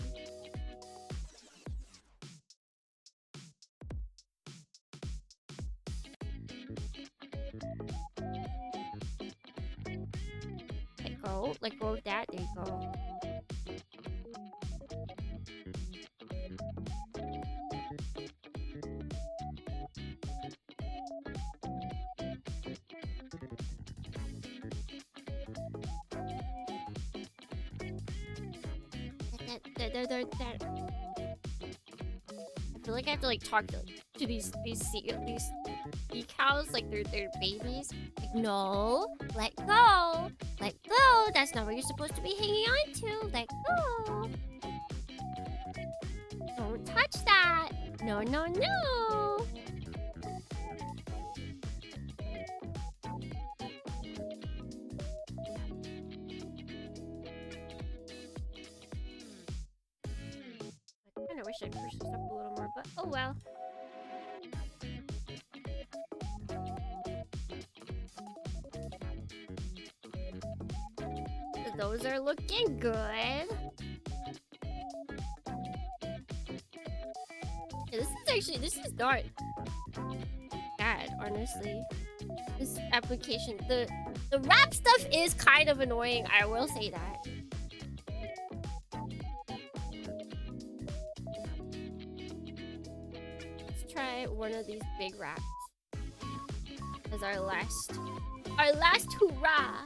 Let go of that. There you go. feel like I have to like talk to these decals like they're babies. Like, no, let go, let go. That's not what you're supposed to be hanging on to. Let go. Don't touch that. No, no, no. I kind of wish I'd push this up a little more, but oh well. So those are looking good. Yeah, this is not bad, honestly. This application, the wrap stuff is kind of annoying, I will say that. Let's try one of these big wraps as our last hurrah.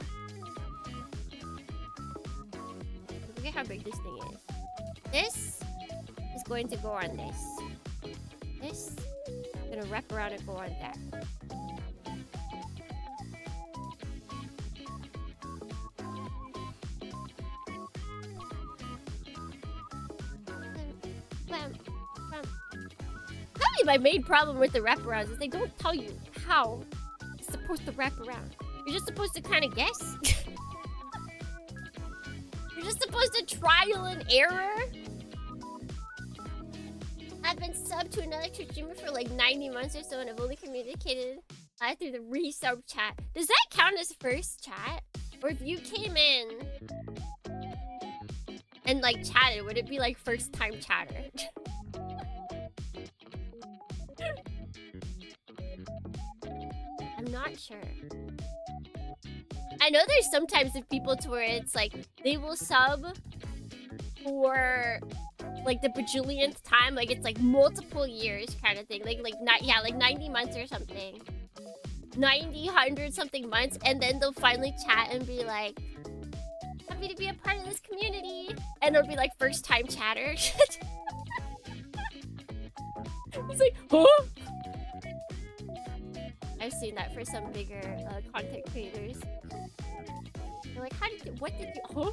Look at how big this thing is. This is going to go on this. This is gonna wrap around and go on that. Probably my main problem with the wraparounds is they don't tell you how it's supposed to wrap around. You're just supposed to kind of guess. You're just supposed to trial and error. I've been subbed to another Twitch streamer for like 90 months or so, and I've only communicated through the resub chat. Does that count as first chat? Or if you came in and like chatted, would it be like first time chatter? I'm not sure. I know there's sometimes of people to where it's like they will sub for like the bajillionth time, like it's like multiple years kind of thing, like 90 months or something, 90, 100 something months, and then they'll finally chat and be like, happy to be a part of this community, and it'll be like first time chatter. It's like, huh? I've seen that for some bigger content creators. They're like, what did you, huh?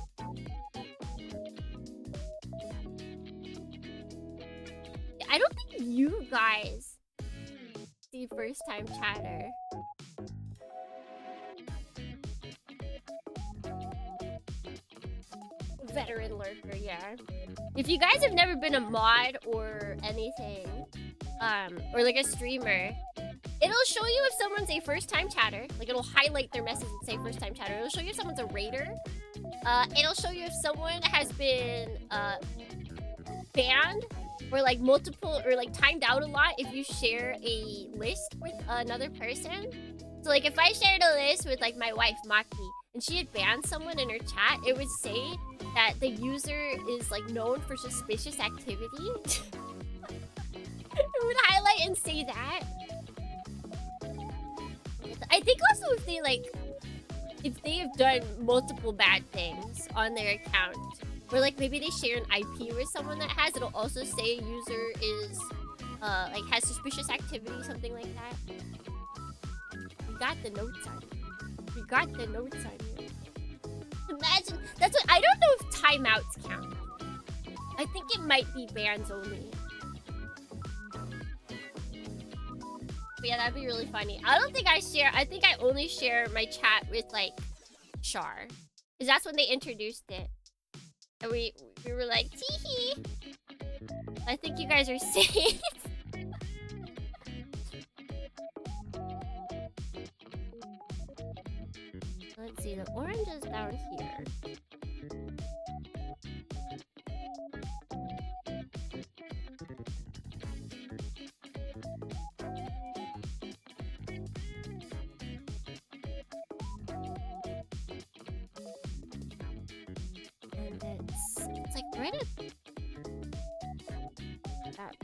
I don't think you guys see first time chatter. Veteran lurker, yeah. If you guys have never been a mod or anything, or like a streamer, it'll show you if someone's a first time chatter. Like it'll highlight their message and say first time chatter. It'll show you if someone's a raider. It'll show you if someone has been banned or like multiple or like timed out a lot if you share a list with another person. So like if I shared a list with like my wife Maki and she had banned someone in her chat, it would say that the user is like known for suspicious activity. It would highlight and say that. I think also if they have done multiple bad things on their account, or like maybe they share an IP with someone that has, it'll also say a user is like has suspicious activity, something like that. We got the notes on you. We got the notes on you. Imagine, that's what, I don't know if timeouts count. I think it might be bans only. But yeah, that'd be really funny. I don't think I share, I think I only share my chat with like Char. Because that's when they introduced it. And we were like, tee-hee. I think you guys are safe. Let's see, the orange is down here. And it's like right at that.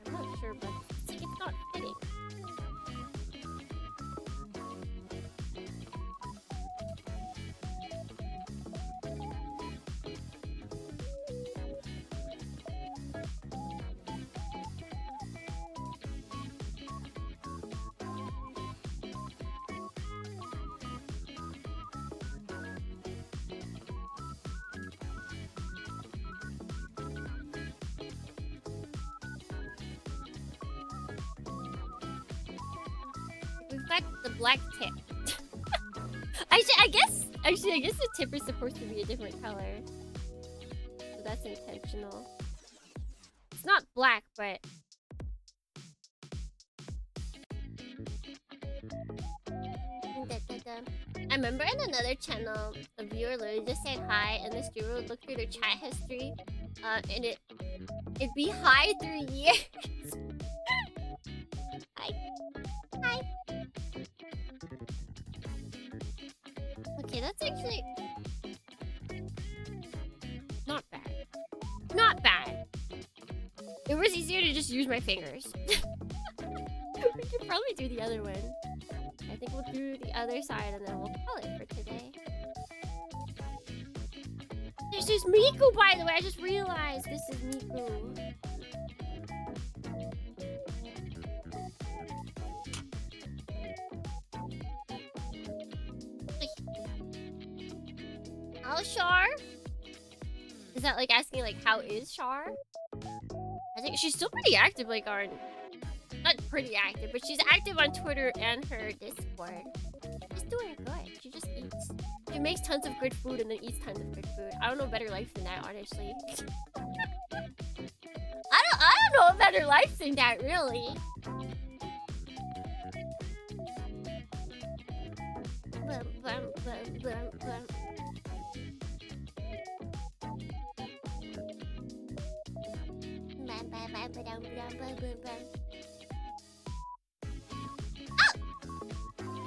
I'm not sure, but it's like it's not fitting. We've got the black tip. I guess the tip is supposed to be a different color. So that's intentional. It's not black, but I remember in another channel, a viewer literally just said hi, and the streamer would look through their chat history, and it'd be hi through years. Hi. Hi. Okay, that's actually not bad. Not bad. It was easier to just use my fingers. We could probably do the other one. I think we'll do the other side and then we'll call it for today. This is Miku, by the way. I just realized this is Miku. How's Char? Is that like asking like how is Char? I think she's still pretty active, like on not pretty active, but she's active on Twitter and her Discord. She's doing good. She just eats. She makes tons of good food and then eats tons of good food. I don't know a better life than that, honestly. I don't know a better life than that, really. Bum, bum, bum, bum, bum.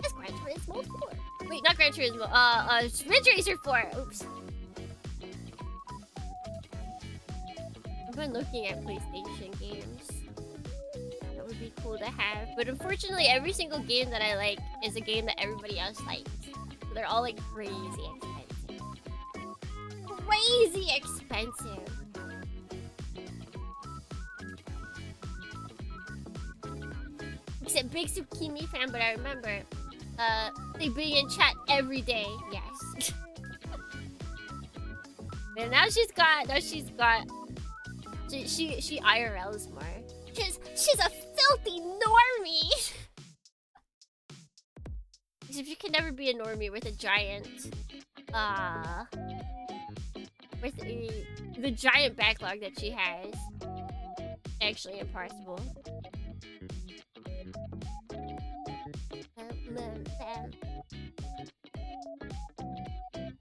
That's Gran Turismo 4. Wait, not Gran Turismo. Ridge Racer 4. Oops. I've been looking at PlayStation games. That would be cool to have. But unfortunately, every single game that I like is a game that everybody else likes. So they're all like crazy expensive. Crazy expensive. Except big Tsukimi fan, but I remember they bring in chat every day. Yes. And now she's got she IRLs more. She's a filthy normie. Except you can never be a normie with a giant with the giant backlog that she has. Actually impossible.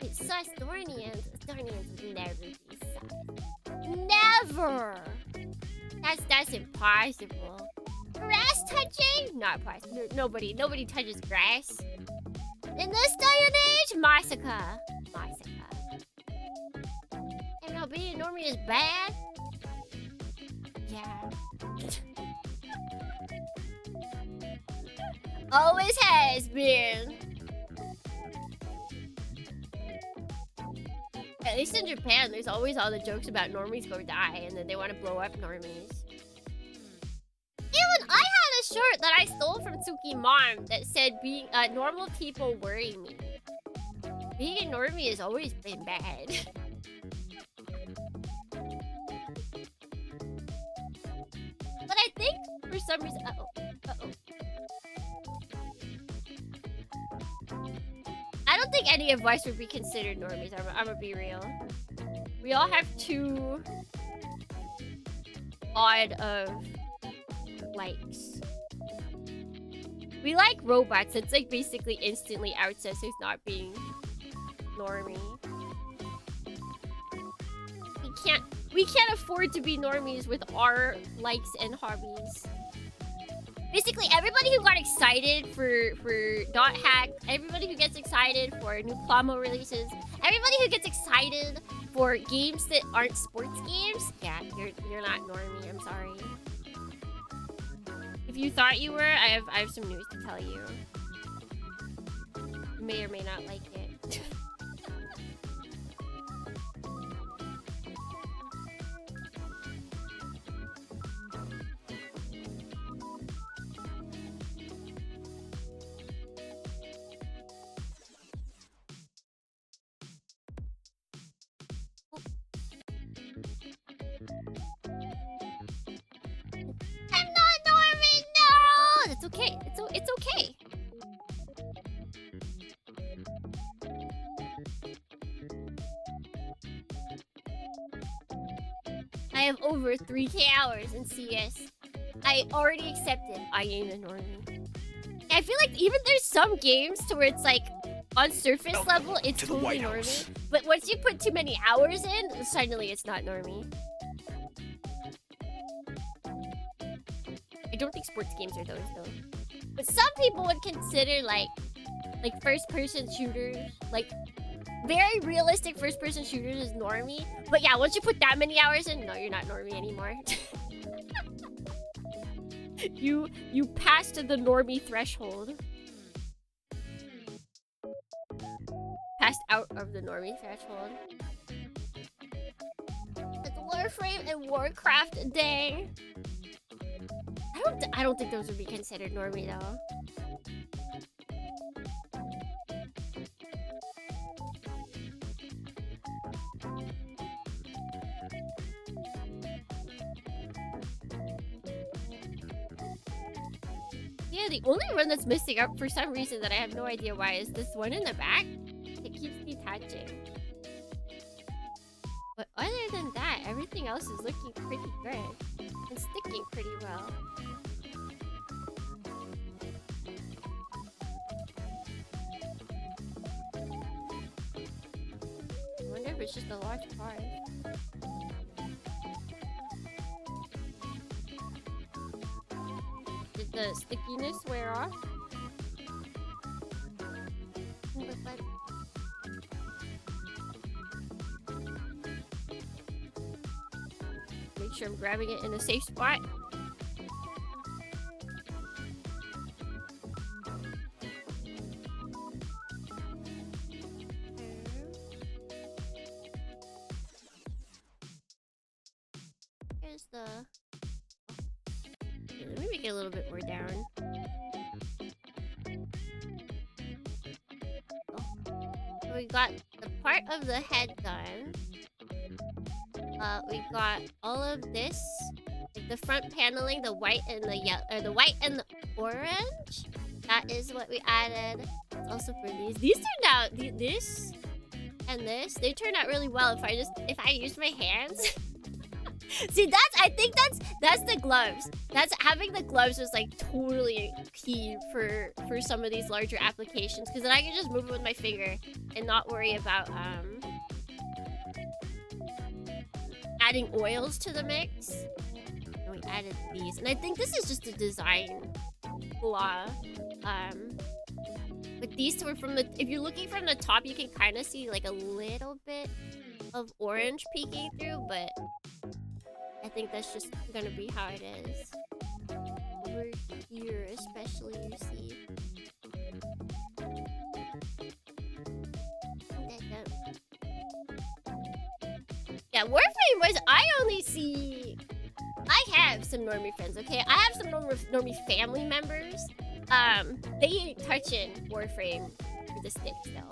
It's sus Dornians. Dornians would never be sus. Never! That's impossible. Grass touching? Not possible. Nobody touches grass. In this day and age, massacre. Massacre. And now being a normie is bad? Yeah. Always has been. At least in Japan, there's always all the jokes about normies go die, and then they want to blow up normies. Even I had a shirt that I stole from Tsuki mom that said, "Being normal people worry me." Being a normie has always been bad. But I think for some reason, I don't think any of us would be considered normies. I'm gonna be real. We all have too odd of likes. We like robots. It's like basically instantly outs us as not being normie. We we can't afford to be normies with our likes and hobbies. Basically, everybody who got excited for Dot Hack, everybody who gets excited for new Plamo releases, everybody who gets excited for games that aren't sports games, yeah, you're not normie. I'm sorry. If you thought you were, I have some news to tell you. You may or may not like it. I'm not Norman, no! It's okay. It's okay. I have over 3K hours in CS. I already accepted I ain't a normie. I feel like even there's some games to where it's like on surface level it's totally normie, but once you put too many hours in, suddenly it's not normie. I don't think sports games are those though. But some people would consider like first-person shooters, like very realistic first-person shooters is normie. But yeah, once you put that many hours in, no, you're not normie anymore. You passed the normie threshold. Passed out of the normie threshold. It's Warframe and Warcraft day. I don't think those would be considered normie though. Yeah, the only one that's missing up for some reason that I have no idea why is this one in the back. It keeps detaching. But other than that, everything else is looking pretty good. And sticking pretty well. I wonder if it's just a large part. Did the stickiness wear off? Make sure I'm grabbing it in a safe spot. Here's the... Okay, let me make it a little bit more down. So we got the part of the head done. We've got all of this, like the front paneling, the white and the yellow, or the white and the orange. That is what we added. It's also for these. These turned out, this and this, they turned out really well if I used my hands. See, I think that's the gloves. Having the gloves was like totally key for some of these larger applications, because then I can just move it with my finger and not worry about adding oils to the mix. And we added these, and I think this is just a design flaw. But these two are from the, if you're looking from the top, you can kind of see like a little bit of orange peeking through, but I think that's just gonna be how it is. Over here especially, you see. Yeah, Warframe was, I have some normie friends, okay? I have some normie family members. They ain't touching Warframe with the stick though.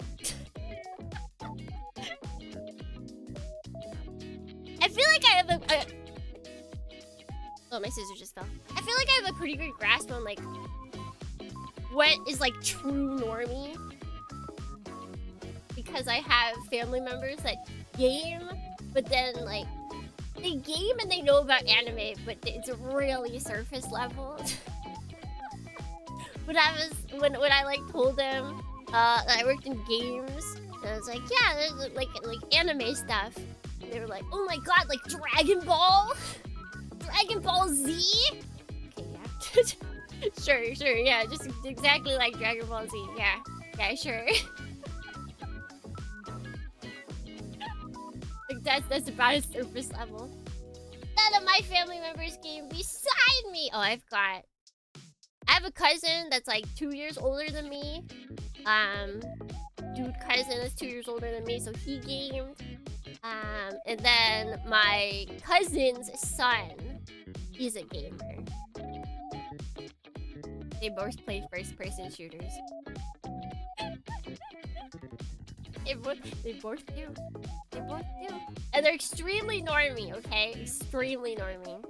I feel like I have a oh, my scissors just fell. I feel like I have a pretty good grasp on like what is like true normie, because I have family members that game, but then like they game and they know about anime, but it's really surface level. when I like told them that I worked in games, and I was like, yeah, there's like anime stuff. They were like, oh my god, like Dragon Ball? Dragon Ball Z? Okay, yeah. Sure, yeah, just exactly like Dragon Ball Z, yeah, sure. Like that's about a surface level. None of my family members came beside me. Oh, I have a cousin that's like 2 years older than me. Dude cousin is 2 years older than me, so he gamed. And then my cousin's son, he's a gamer. They both play first-person shooters. They both do. They both do. And they're extremely normie, okay? Extremely normie.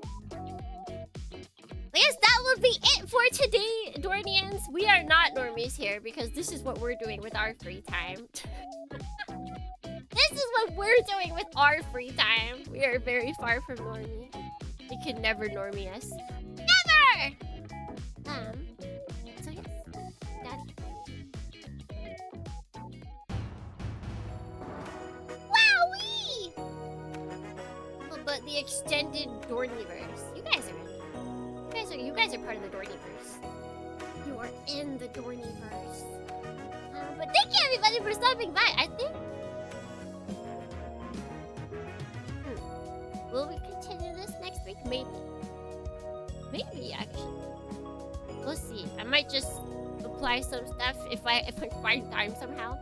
I guess that will be it for today, Dornians. We are not normies here because this is what we're doing with our free time. This is what we're doing with our free time. We are very far from normie. They can never normie us. Never! So yes, Daddy. Wowee! But the extended Dorniverse. You guys are part of the Dorniverse. You are in the Dorniverse. But thank you everybody for stopping by. I think. Will we continue this next week? Maybe. Maybe actually. We'll see. I might just apply some stuff if I find time somehow.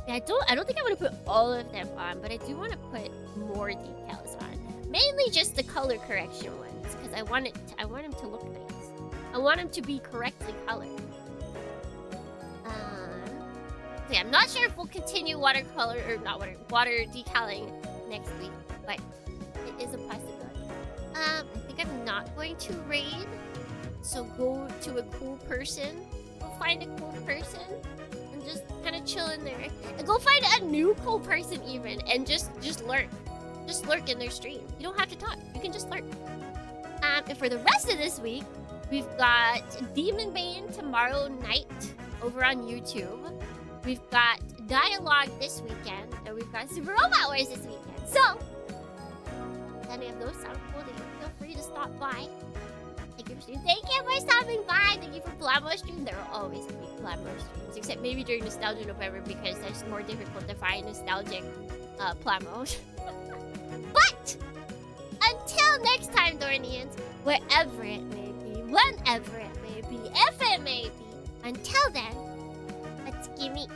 Yeah, I don't think I want to put all of them on, but I do want to put more details on. Mainly just the color correction ones, because I want them to look nice. I want them to be correctly colored. So yeah, I'm not sure if we'll continue water decaling next week, but it is a possibility. I think I'm not going to raid, so go to a cool person. Go find a cool person and just kind of chill in there. And go find a new cool person even, and just lurk. Just lurk in their stream. You don't have to talk. You can just lurk. And for the rest of this week, we've got Demon Bane tomorrow night over on YouTube. We've got Dialogue this weekend, and we've got Super Robot Wars this weekend. So, if any of those sound cool, then feel free to stop by. Thank you for stopping by. Thank you for Plamo stream. There will always be Plamo streams, except maybe during Nostalgia November because it's more difficult to find nostalgic Plamos. But until next time, Dornians, wherever it may be, whenever it may be, if it may be, until then, let's gimme.